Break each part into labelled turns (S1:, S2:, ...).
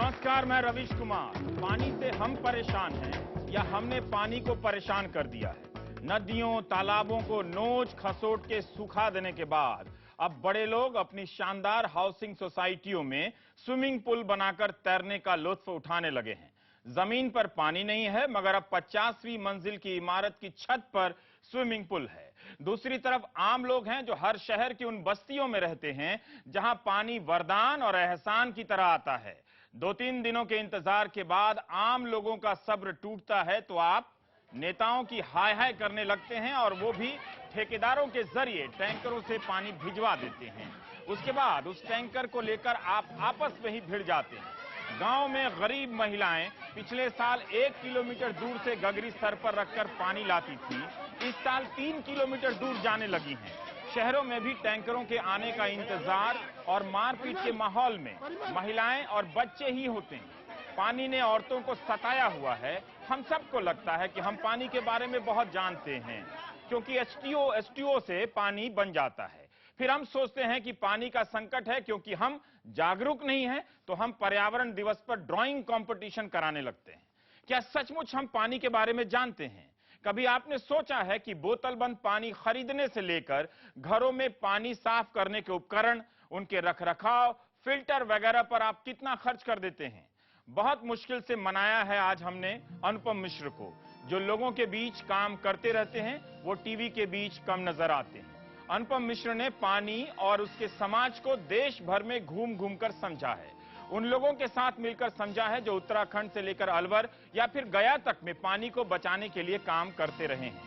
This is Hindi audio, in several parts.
S1: नमस्कार, मैं रवीश कुमार। पानी से हम परेशान हैं या हमने पानी को परेशान कर दिया है? नदियों, तालाबों को नोच खसोट के सुखा देने के बाद अब बड़े लोग अपनी शानदार हाउसिंग सोसाइटियों में स्विमिंग पूल बनाकर तैरने का लुत्फ उठाने लगे हैं। जमीन पर पानी नहीं है, मगर अब 50वीं मंजिल की इमारत की छत पर स्विमिंग पूल है। दूसरी तरफ आम लोग हैं जो हर शहर की उन बस्तियों में रहते हैं जहां पानी वरदान और एहसान की तरह आता है। 2-3 दिनों के इंतजार के बाद आम लोगों का सब्र टूटता है तो आप नेताओं की हाय हाय करने लगते हैं, और वो भी ठेकेदारों के जरिए टैंकरों से पानी भिजवा देते हैं। उसके बाद उस टैंकर को लेकर आप आपस में ही भिड़ जाते हैं। गांव में गरीब महिलाएं पिछले साल 1 किलोमीटर दूर से गगरी सर पर रखकर पानी लाती थी, इस साल 3 किलोमीटर दूर जाने लगी हैं। शहरों में भी टैंकरों के आने का इंतजार और मारपीट के माहौल में महिलाएं और बच्चे ही होते हैं। पानी ने औरतों को सताया हुआ है। हम सबको लगता है कि हम पानी के बारे में बहुत जानते हैं, क्योंकि एसटीओ से पानी बन जाता है। फिर हम सोचते हैं कि पानी का संकट है, क्योंकि हम जागरूक नहीं हैं, तो हम पर्यावरण दिवस पर ड्राइंग कंपटीशन कराने लगते हैं। क्या सचमुच हम पानी के बारे में जानते हैं? कभी आपने सोचा है कि बोतल बंद पानी खरीदने से लेकर घरों में पानी साफ करने के उपकरण, उनके रखरखाव, फिल्टर वगैरह पर आप कितना खर्च कर देते हैं? बहुत मुश्किल से मनाया है आज हमने अनुपम मिश्र को। जो लोगों के बीच काम करते रहते हैं वो टीवी के बीच कम नजर आते हैं। अनुपम मिश्र ने पानी और उसके समाज को देश भर में घूम घूम कर समझा है। उन लोगों के साथ मिलकर समझा है जो उत्तराखंड से लेकर अलवर या फिर गया तक में पानी को बचाने के लिए काम करते रहे हैं।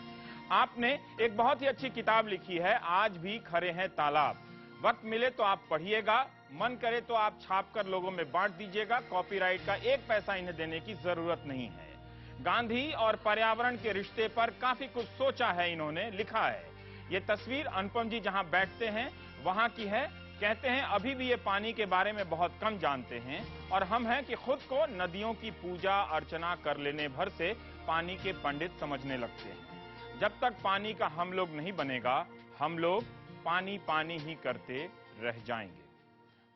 S1: आपने एक बहुत ही अच्छी किताब लिखी है, आज भी खड़े हैं तालाब। वक्त मिले तो आप पढ़िएगा, मन करे तो आप छापकर लोगों में बांट दीजिएगा। कॉपीराइट का 1 पैसा इन्हें देने की जरूरत नहीं है। गांधी और पर्यावरण के रिश्ते पर काफी कुछ सोचा है इन्होंने, लिखा है। ये तस्वीर अनुपम जी जहां बैठते हैं वहां की है। कहते हैं अभी भी ये पानी के बारे में बहुत कम जानते हैं, और हम हैं कि खुद को नदियों की पूजा अर्चना कर लेने भर से पानी के पंडित समझने लगते हैं। जब तक पानी का हम लोग नहीं बनेगा, हम लोग पानी पानी ही करते रह जाएंगे।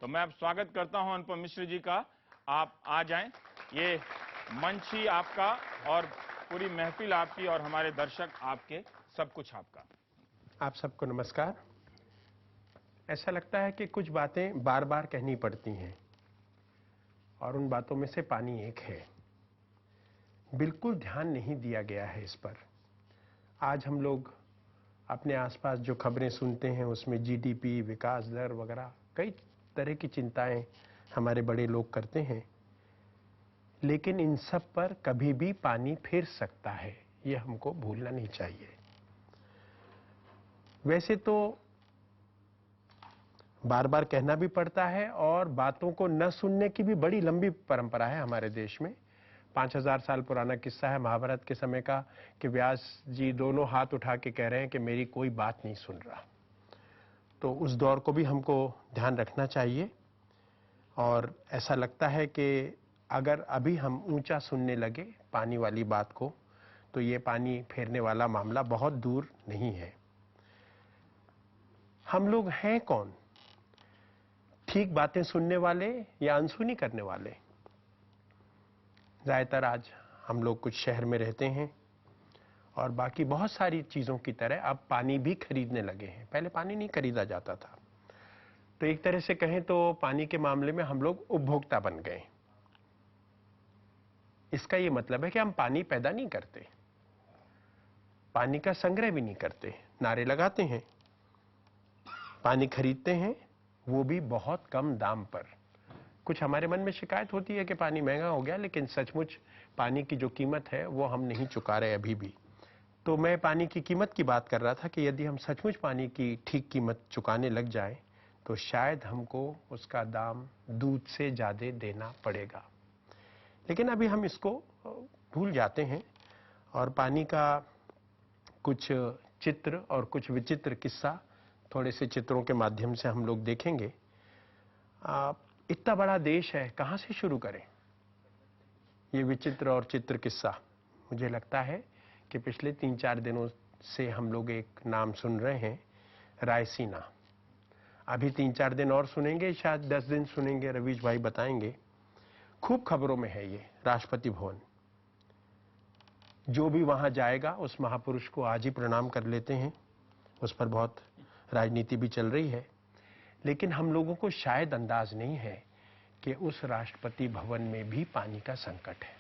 S1: तो मैं अब स्वागत करता हूं अनुपम मिश्र जी का। आप आ जाएं। ये मंच ही आपका और पूरी महफिल आपकी और हमारे दर्शक आपके, सब कुछ आपका।
S2: आप सबको नमस्कार। ऐसा लगता है कि कुछ बातें बार बार कहनी पड़ती हैं, और उन बातों में से पानी एक है। बिल्कुल ध्यान नहीं दिया गया है इस पर। आज हम लोग अपने आसपास जो खबरें सुनते हैं उसमें जीडीपी, विकास दर वगैरह कई तरह की चिंताएं हमारे बड़े लोग करते हैं, लेकिन इन सब पर कभी भी पानी फिर सकता है, ये हमको भूलना नहीं चाहिए। वैसे तो बार बार कहना भी पड़ता है, और बातों को न सुनने की भी बड़ी लंबी परंपरा है हमारे देश में। 5000 साल पुराना किस्सा है महाभारत के समय का, कि व्यास जी दोनों हाथ उठा के कह रहे हैं कि मेरी कोई बात नहीं सुन रहा। तो उस दौर को भी हमको ध्यान रखना चाहिए, और ऐसा लगता है कि अगर अभी हम ऊंचा सुनने लगे पानी वाली बात को, तो ये पानी फेरने वाला मामला बहुत दूर नहीं है। हम लोग हैं कौन? ठीक बातें सुनने वाले या अनसुनी करने वाले? ज्यादातर आज हम लोग कुछ शहर में रहते हैं, और बाकी बहुत सारी चीजों की तरह अब पानी भी खरीदने लगे हैं। पहले पानी नहीं खरीदा जाता था। तो एक तरह से कहें तो पानी के मामले में हम लोग उपभोक्ता बन गए। इसका ये मतलब है कि हम पानी पैदा नहीं करते, पानी का संग्रह भी नहीं करते। नारे लगाते हैं, पानी खरीदते हैं, वो भी बहुत कम दाम पर। कुछ हमारे मन में शिकायत होती है कि पानी महंगा हो गया, लेकिन सचमुच पानी की जो कीमत है वो हम नहीं चुका रहे अभी भी। तो मैं पानी की कीमत की बात कर रहा था कि यदि हम सचमुच पानी की ठीक कीमत चुकाने लग जाए तो शायद हमको उसका दाम दूध से ज्यादा देना पड़ेगा। लेकिन अभी हम इसको भूल जाते हैं, और पानी का कुछ चित्र और कुछ विचित्र किस्सा थोड़े से चित्रों के माध्यम से हम लोग देखेंगे। इतना बड़ा देश है, कहां से शुरू करें ये विचित्र और चित्र किस्सा? मुझे लगता है कि पिछले 3-4 दिनों से हम लोग एक नाम सुन रहे हैं, रायसीना। अभी 3-4 दिन और सुनेंगे, शायद 10 दिन सुनेंगे, रवीश भाई बताएंगे। खूब खबरों में है ये राष्ट्रपति भवन। जो भी वहां जाएगा उस महापुरुष को आज ही प्रणाम कर लेते हैं। उस पर बहुत राजनीति भी चल रही है, लेकिन हम लोगों को शायद अंदाज नहीं है कि उस राष्ट्रपति भवन में भी पानी का संकट है।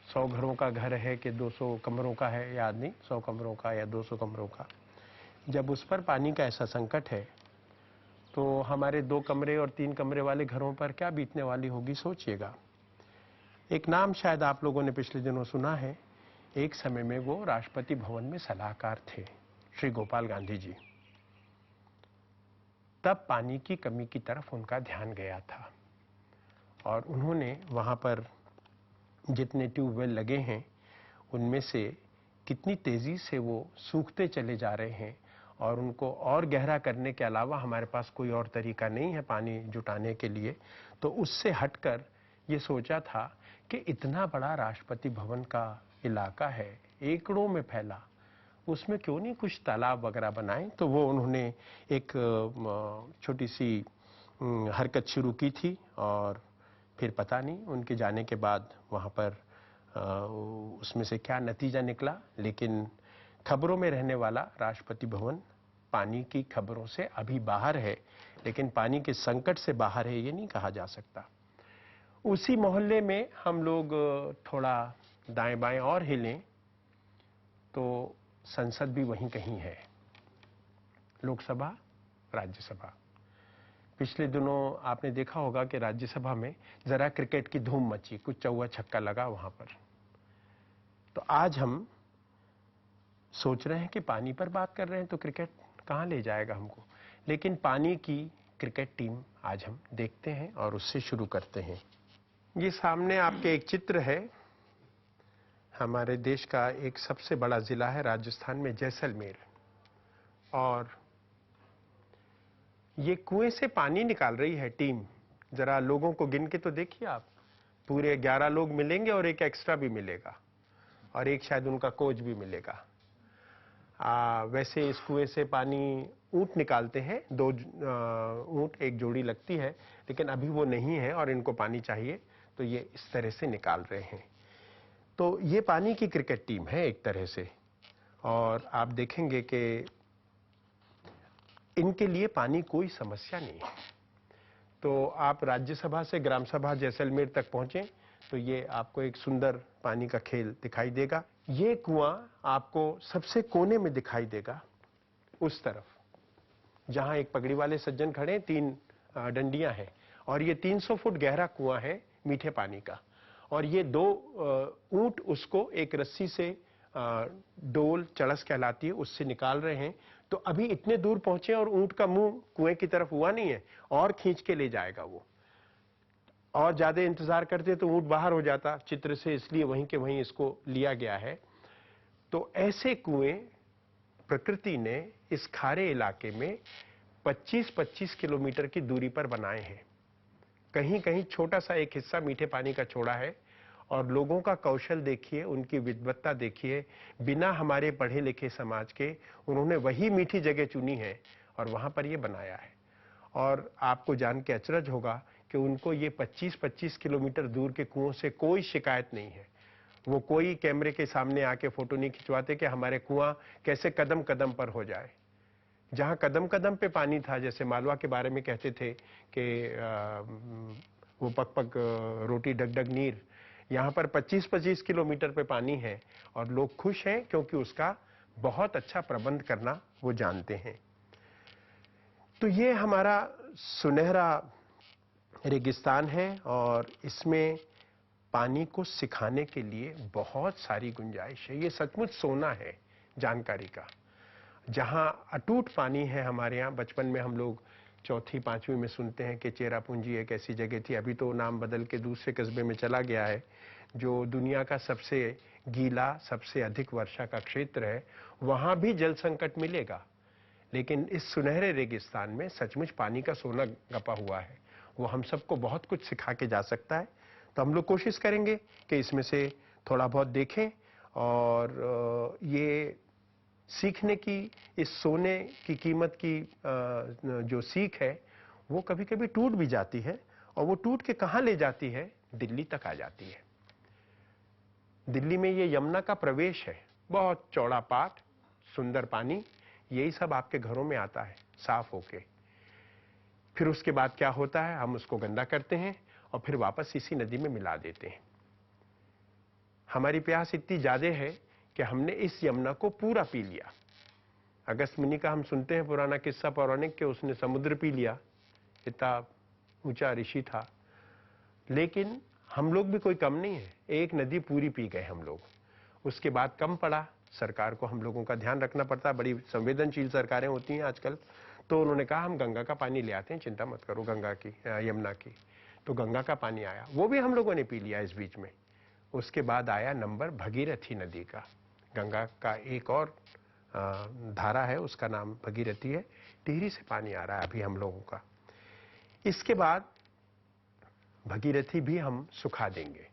S2: 100 घरों का घर है कि 200 कमरों का है, याद नहीं, 100 कमरों का या 200 कमरों का। जब उस पर पानी का ऐसा संकट है तो हमारे 2 कमरे और 3 कमरे वाले घरों पर क्या बीतने वाली होगी, सोचिएगा। एक नाम शायद आप लोगों ने पिछले दिनों सुना है। एक समय में वो राष्ट्रपति भवन में सलाहकार थे, श्री गोपाल गांधी जी। तब पानी की कमी की तरफ उनका ध्यान गया था और उन्होंने वहां पर जितने ट्यूबवेल लगे हैं उनमें से कितनी तेजी से वो सूखते चले जा रहे हैं और उनको और गहरा करने के अलावा हमारे पास कोई और तरीका नहीं है पानी जुटाने के लिए। तो उससे हटकर ये सोचा था कि इतना बड़ा राष्ट्रपति भवन का इलाका है, एकड़ों में फैला, उसमें क्यों नहीं कुछ तालाब वगैरह बनाएं। तो वो उन्होंने एक छोटी सी हरकत शुरू की थी और फिर पता नहीं उनके जाने के बाद वहाँ पर उसमें से क्या नतीजा निकला, लेकिन खबरों में रहने वाला राष्ट्रपति भवन पानी की खबरों से अभी बाहर है, लेकिन पानी के संकट से बाहर है ये नहीं कहा जा सकता। उसी मोहल्ले में हम लोग थोड़ा दाएं बाएं और हिलें तो संसद भी वहीं कहीं है, लोकसभा, राज्यसभा। पिछले दिनों आपने देखा होगा कि राज्यसभा में जरा क्रिकेट की धूम मची, कुछ चौवा छक्का लगा वहां पर। तो आज हम सोच रहे हैं कि पानी पर बात कर रहे हैं तो क्रिकेट कहां ले जाएगा हमको, लेकिन पानी की क्रिकेट टीम आज हम देखते हैं और उससे शुरू करते हैं। ये सामने आपके एक चित्र है। हमारे देश का एक सबसे बड़ा जिला है राजस्थान में, जैसलमेर, और ये कुएं से पानी निकाल रही है टीम। जरा लोगों को गिन के तो देखिए आप, पूरे 11 लोग मिलेंगे और एक एक्स्ट्रा भी मिलेगा और एक शायद उनका कोच भी मिलेगा। वैसे इस कुएं से पानी ऊंट निकालते हैं, 2 ऊंट एक जोड़ी लगती है, लेकिन अभी वो नहीं है और इनको पानी चाहिए तो ये इस तरह से निकाल रहे हैं। तो ये पानी की क्रिकेट टीम है एक तरह से, और आप देखेंगे कि इनके लिए पानी कोई समस्या नहीं है। तो आप राज्यसभा से ग्राम सभा जैसलमेर तक पहुंचे तो ये आपको एक सुंदर पानी का खेल दिखाई देगा। ये कुआं आपको सबसे कोने में दिखाई देगा, उस तरफ जहां एक पगड़ी वाले सज्जन खड़े, 3 डंडियां हैं, और ये 300 फुट गहरा कुआं है मीठे पानी का। और ये 2 ऊंट उसको एक रस्सी से, डोल चड़स कहलाती है, उससे निकाल रहे हैं। तो अभी इतने दूर पहुंचे और ऊंट का मुंह कुएं की तरफ हुआ नहीं है, और खींच के ले जाएगा वो। और ज्यादा इंतजार करते तो ऊंट बाहर हो जाता चित्र से, इसलिए वहीं के वहीं इसको लिया गया है। तो ऐसे कुएं प्रकृति ने इस खारे इलाके में 25-25 किलोमीटर की दूरी पर बनाए हैं। कहीं कहीं छोटा सा एक हिस्सा मीठे पानी का छोड़ा है, और लोगों का कौशल देखिए, उनकी विद्वत्ता देखिए। बिना हमारे पढ़े लिखे समाज के उन्होंने वही मीठी जगह चुनी है और वहां पर ये बनाया है। और आपको जान के अचरज होगा कि उनको ये 25-25 किलोमीटर दूर के कुओं से कोई शिकायत नहीं है। वो कोई कैमरे के सामने आके फोटो नहीं खिंचवाते कि हमारे कुआं कैसे कदम कदम पर हो जाए। जहां कदम कदम पे पानी था, जैसे मालवा के बारे में कहते थे कि वो पग पग रोटी डग डग नीर, यहाँ पर 25-25 किलोमीटर पे पानी है और लोग खुश हैं क्योंकि उसका बहुत अच्छा प्रबंध करना वो जानते हैं। तो ये हमारा सुनहरा रेगिस्तान है और इसमें पानी को सिखाने के लिए बहुत सारी गुंजाइश है। ये सचमुच सोना है जानकारी का। जहां अटूट पानी है हमारे यहाँ, बचपन में हम लोग 4वीं-5वीं में सुनते हैं कि चेरापूंजी एक ऐसी जगह थी, अभी तो नाम बदल के दूसरे कस्बे में चला गया है, जो दुनिया का सबसे गीला, सबसे अधिक वर्षा का क्षेत्र है। वहां भी जल संकट मिलेगा, लेकिन इस सुनहरे रेगिस्तान में सचमुच पानी का सोना गपा हुआ है। वो हम सबको बहुत कुछ सिखा के जा सकता है। तो हम लोग कोशिश करेंगे कि इसमें से थोड़ा बहुत देखें, और ये सीखने की, इस सोने की कीमत की जो सीख है वो कभी कभी टूट भी जाती है, और वो टूट के कहां ले जाती है? दिल्ली तक आ जाती है। दिल्ली में ये यमुना का प्रवेश है, बहुत चौड़ा पाट, सुंदर पानी, यही सब आपके घरों में आता है साफ होके। फिर उसके बाद क्या होता है? हम उसको गंदा करते हैं और फिर वापस इसी नदी में मिला देते हैं। हमारी प्यास इतनी ज्यादा है कि हमने इस यमुना को पूरा पी लिया। अगस्त मुनि का हम सुनते हैं पुराना किस्सा पौराणिक के, उसने समुद्र पी लिया, इतना ऊंचा ऋषि था। लेकिन हम लोग भी कोई कम नहीं है, एक नदी पूरी पी गए हम लोग। उसके बाद कम पड़ा, सरकार को हम लोगों का ध्यान रखना पड़ता है, बड़ी संवेदनशील सरकारें होती हैं आजकल। तो उन्होंने कहा हम गंगा का पानी ले आते हैं, चिंता मत करो गंगा की, यमुना की। तो गंगा का पानी आया, वो भी हम लोगों ने पी लिया इस बीच में। उसके बाद आया नंबर भगीरथी नदी का। गंगा का एक और धारा है, उसका नाम भगीरथी है, टिहरी से पानी आ रहा है अभी हम लोगों का। इसके बाद भगीरथी भी हम सुखा देंगे,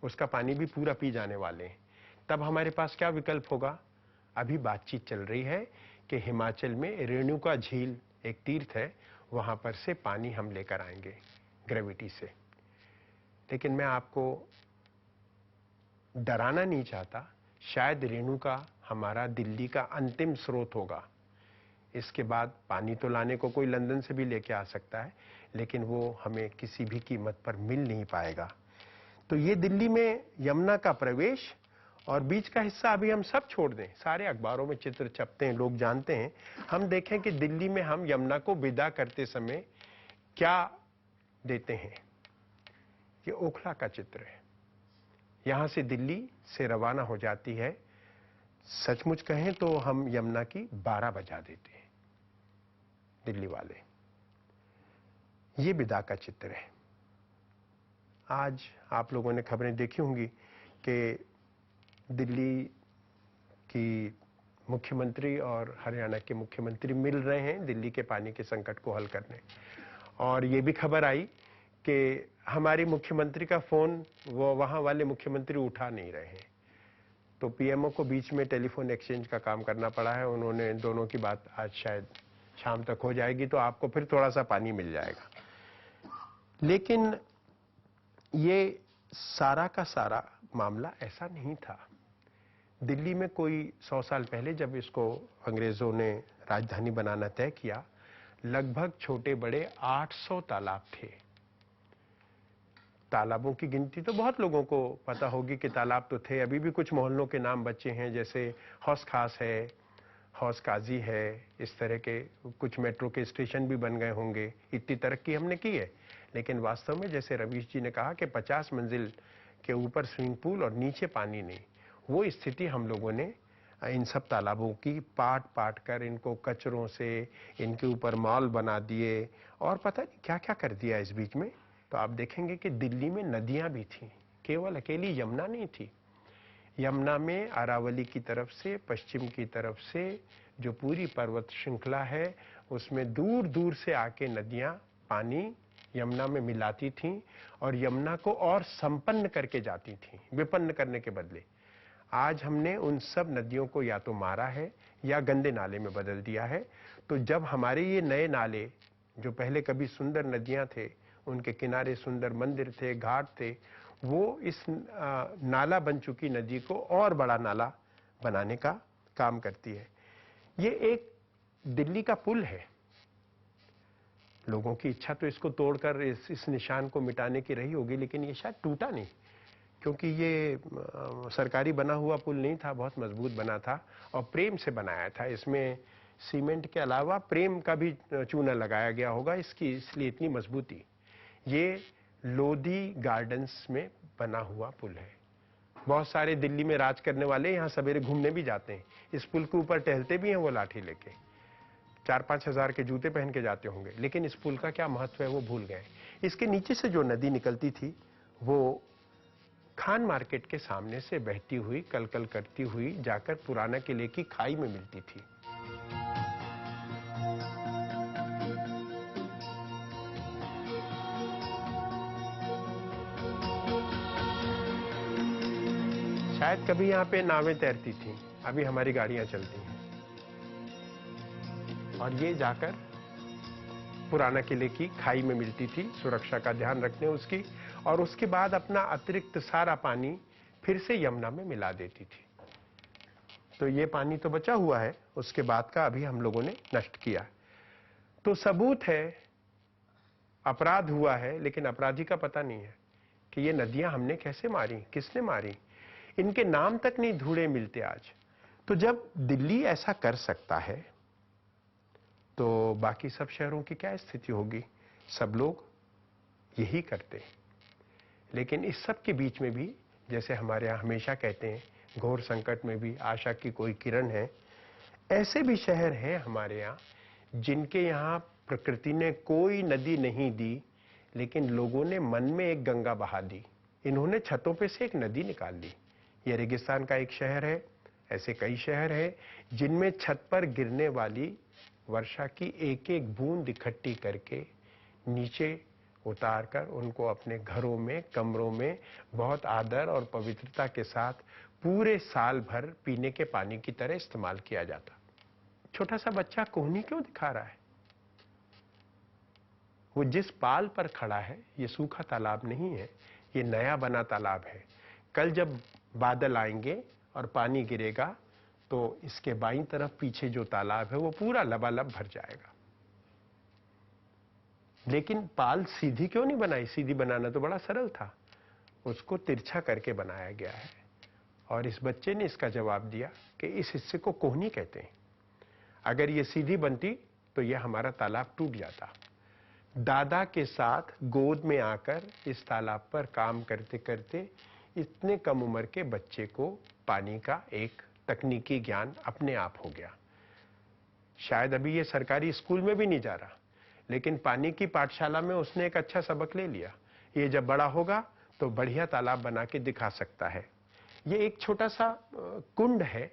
S2: उसका पानी भी पूरा पी जाने वाले हैं। तब हमारे पास क्या विकल्प होगा? अभी बातचीत चल रही है कि हिमाचल में रेणुका झील एक तीर्थ है, वहां पर से पानी हम लेकर आएंगे ग्रेविटी से। लेकिन मैं आपको डराना नहीं चाहता, शायद रेणुका हमारा दिल्ली का अंतिम स्रोत होगा। इसके बाद पानी तो लाने को कोई लंदन से भी लेके आ सकता है, लेकिन वो हमें किसी भी कीमत पर मिल नहीं पाएगा। तो ये दिल्ली में यमुना का प्रवेश, और बीच का हिस्सा अभी हम सब छोड़ दें, सारे अखबारों में चित्र छपते हैं, लोग जानते हैं। हम देखें कि दिल्ली में हम यमुना को विदा करते समय क्या देते हैं। ये ओखला का चित्र है, यहां से दिल्ली से रवाना हो जाती है। सचमुच कहें तो हम यमुना की 12 बजा देते हैं दिल्ली वाले। ये विदा का चित्र है। आज आप लोगों ने खबरें देखी होंगी कि दिल्ली की मुख्यमंत्री और हरियाणा के मुख्यमंत्री मिल रहे हैं दिल्ली के पानी के संकट को हल करने। और ये भी खबर आई कि हमारी मुख्यमंत्री का फोन वो वहां वाले मुख्यमंत्री उठा नहीं रहे हैं, तो पीएमओ को बीच में टेलीफोन एक्सचेंज का काम करना पड़ा है। उन्होंने दोनों की बात आज शायद शाम तक हो जाएगी, तो आपको फिर थोड़ा सा पानी मिल जाएगा। लेकिन ये सारा का सारा मामला ऐसा नहीं था। दिल्ली में कोई 100 साल पहले जब इसको अंग्रेजों ने राजधानी बनाना तय किया, लगभग छोटे बड़े 800 तालाब थे। तालाबों की गिनती तो बहुत लोगों को पता होगी कि तालाब तो थे, अभी भी कुछ मोहल्लों के नाम बचे हैं, जैसे हौस खास है, हौस काजी है, इस तरह के कुछ मेट्रो के स्टेशन भी बन गए होंगे। इतनी तरक्की हमने की है, लेकिन वास्तव में जैसे रवीश जी ने कहा कि 50 मंजिल के ऊपर स्विमिंग पूल और नीचे पानी नहीं, वो स्थिति हम लोगों ने इन सब तालाबों की पाट पाट कर इनको कचरों से इनके ऊपर मॉल बना दिए और पता नहीं क्या क्या कर दिया इस बीच में। तो आप देखेंगे कि दिल्ली में नदियां भी थी, केवल अकेली यमुना नहीं थी। यमुना में अरावली की तरफ से, पश्चिम की तरफ से जो पूरी पर्वत श्रृंखला है, उसमें दूर दूर से आके नदियां पानी यमुना में मिलाती थीं और यमुना को और संपन्न करके जाती थीं, विपन्न करने के बदले। आज हमने उन सब नदियों को या तो मारा है या गंदे नाले में बदल दिया है। तो जब हमारे ये नए नाले, जो पहले कभी सुंदर नदियां थे, उनके किनारे सुंदर मंदिर थे, घाट थे, वो इस नाला बन चुकी नदी को और बड़ा नाला बनाने का काम करती है। ये एक दिल्ली का पुल है। लोगों की इच्छा तो इसको तोड़कर इस निशान को मिटाने की रही होगी, लेकिन ये शायद टूटा नहीं, क्योंकि ये सरकारी बना हुआ पुल नहीं था, बहुत मजबूत बना था और प्रेम से बनाया था। इसमें सीमेंट के अलावा प्रेम का भी चूना लगाया गया होगा इसकी, इसलिए इतनी मजबूती। ये लोधी गार्डन्स में बना हुआ पुल है। बहुत सारे दिल्ली में राज करने वाले यहाँ सवेरे घूमने भी जाते हैं, इस पुल के ऊपर टहलते भी हैं वो लाठी लेके, 4-5 हजार के जूते पहन के जाते होंगे। लेकिन इस पुल का क्या महत्व है वो भूल गए। इसके नीचे से जो नदी निकलती थी वो खान मार्केट के सामने से बहती हुई, कलकल करती हुई जाकर पुराना किले की खाई में मिलती थी। शायद कभी यहाँ पे नावें तैरती थीं, अभी हमारी गाड़ियां चलती हैं। और ये जाकर पुराना किले की खाई में मिलती थी, सुरक्षा का ध्यान रखने उसकी, और उसके बाद अपना अतिरिक्त सारा पानी फिर से यमुना में मिला देती थी। तो ये पानी तो बचा हुआ है, उसके बाद का अभी हम लोगों ने नष्ट किया। तो सबूत है अपराध हुआ है, लेकिन अपराधी का पता नहीं है कि ये नदियां हमने कैसे मारी, किसने मारी, इनके नाम तक नहीं ढूंढे मिलते आज। तो जब दिल्ली ऐसा कर सकता है तो बाकी सब शहरों की क्या स्थिति होगी? सब लोग यही करते हैं। लेकिन इस सब के बीच में भी, जैसे हमारे यहाँ हमेशा कहते हैं, घोर संकट में भी आशा की कोई किरण है। ऐसे भी शहर हैं हमारे यहाँ जिनके यहाँ प्रकृति ने कोई नदी नहीं दी, लेकिन लोगों ने मन में एक गंगा बहा दी। इन्होंने छतों पे से एक नदी निकाल ली। ये रेगिस्तान का एक शहर है। ऐसे कई शहर हैं जिनमें छत पर गिरने वाली वर्षा की एक एक बूंद इकट्ठी करके नीचे उतार कर उनको अपने घरों में, कमरों में बहुत आदर और पवित्रता के साथ पूरे साल भर पीने के पानी की तरह इस्तेमाल किया जाता। छोटा सा बच्चा कोहनी क्यों दिखा रहा है? वो जिस पाल पर खड़ा है, ये सूखा तालाब नहीं है, ये नया बना तालाब है। कल जब बादल आएंगे और पानी गिरेगा तो इसके बाईं तरफ पीछे जो तालाब है वो पूरा लबालब भर जाएगा। लेकिन पाल सीधी क्यों नहीं बनाई? सीधी बनाना तो बड़ा सरल था, उसको तिरछा करके बनाया गया है। और इस बच्चे ने इसका जवाब दिया कि इस हिस्से को कोहनी कहते हैं। अगर ये सीधी बनती तो यह हमारा तालाब टूट जाता। दादा के साथ गोद में आकर इस तालाब पर काम करते करते इतने कम उम्र के बच्चे को पानी का एक तकनीकी ज्ञान अपने आप हो गया। शायद अभी ये सरकारी स्कूल में भी नहीं जा रहा, लेकिन पानी की पाठशाला में उसने एक अच्छा सबक ले लिया। ये जब बड़ा होगा तो बढ़िया तालाब बना के दिखा सकता है। ये एक छोटा सा कुंड है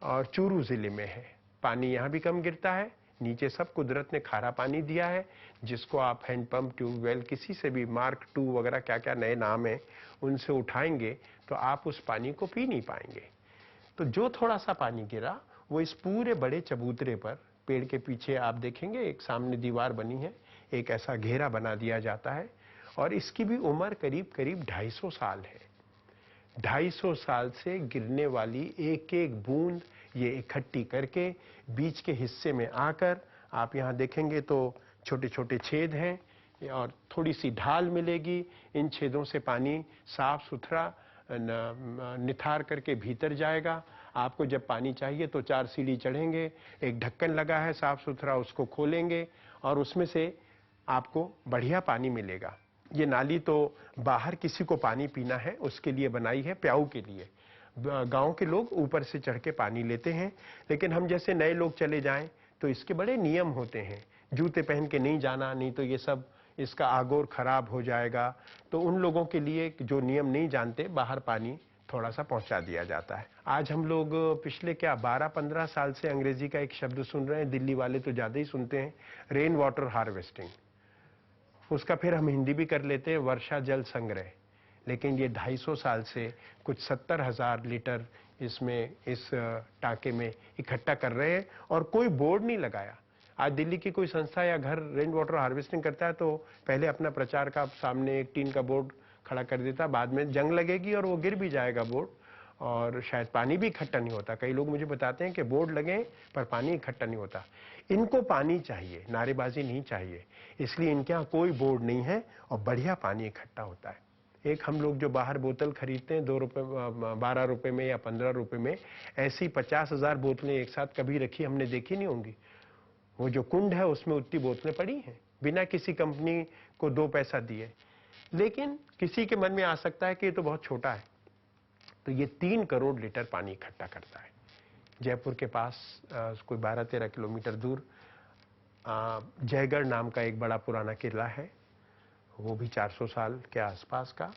S2: और चूरू जिले में है। पानी यहाँ भी कम गिरता है, नीचे सब कुदरत ने खारा पानी दिया है, जिसको आप हैंडपंप, ट्यूबवेल, किसी से भी मार्क 2 वगैरह क्या क्या नए नाम है, उनसे उठाएंगे तो आप उस पानी को पी नहीं पाएंगे। तो जो थोड़ा सा पानी गिरा वो इस पूरे बड़े चबूतरे पर, पेड़ के पीछे आप देखेंगे एक सामने दीवार बनी है, एक ऐसा घेरा बना दिया जाता है, और इसकी भी उम्र करीब करीब 250 साल है। 250 साल से गिरने वाली एक एक बूंद ये इकट्ठी करके बीच के हिस्से में आकर, आप यहाँ देखेंगे तो छोटे छोटे छेद हैं और थोड़ी सी ढाल मिलेगी। इन छेदों से पानी साफ सुथरा निथार करके भीतर जाएगा। आपको जब पानी चाहिए तो 4 सीढ़ी चढ़ेंगे, एक ढक्कन लगा है साफ सुथरा, उसको खोलेंगे और उसमें से आपको बढ़िया पानी मिलेगा। ये नाली तो बाहर किसी को पानी पीना है उसके लिए बनाई है, प्याऊ के लिए। गांव के लोग ऊपर से चढ़ के पानी लेते हैं, लेकिन हम जैसे नए लोग चले जाएं तो इसके बड़े नियम होते हैं। जूते पहन के नहीं जाना, नहीं तो ये सब इसका आगोर खराब हो जाएगा। तो उन लोगों के लिए जो नियम नहीं जानते, बाहर पानी थोड़ा सा पहुंचा दिया जाता है। आज हम लोग पिछले 12-15 साल से अंग्रेजी का एक शब्द सुन रहे हैं, दिल्ली वाले तो ज्यादा ही सुनते हैं, रेन वाटर हार्वेस्टिंग। उसका फिर हम हिंदी भी कर लेते हैं, वर्षा जल संग्रह। लेकिन ये 250 साल से कुछ 70,000 लीटर इसमें इस टाँके में इकट्ठा कर रहे हैं और कोई बोर्ड नहीं लगाया। आज दिल्ली की कोई संस्था या घर रेन वाटर हार्वेस्टिंग करता है तो पहले अपना प्रचार का सामने एक टीन का बोर्ड खड़ा कर देता, बाद में जंग लगेगी और वो गिर भी जाएगा बोर्ड, और शायद पानी भी इकट्ठा नहीं होता। कई लोग मुझे बताते हैं कि बोर्ड लगे पर पानी इकट्ठा नहीं होता। इनको पानी चाहिए, नारेबाजी नहीं चाहिए, इसलिए इनके यहाँ कोई बोर्ड नहीं है और बढ़िया पानी इकट्ठा होता है। एक हम लोग जो बाहर बोतल खरीदते हैं 2 रुपए, 12 रुपए में या 15 रुपए में, ऐसी 50,000 बोतलें एक साथ कभी रखी हमने देखी नहीं होंगी। वो जो कुंड है उसमें उतनी बोतलें पड़ी हैं, बिना किसी कंपनी को 2 पैसा दिए। लेकिन किसी के मन में आ सकता है कि ये तो बहुत छोटा है, तो ये 3 करोड़ लीटर पानी इकट्ठा करता है। जयपुर के पास कोई 12-13 किलोमीटर दूर जयगढ़ नाम का एक बड़ा पुराना किला है, वो भी 400 साल के आसपास का।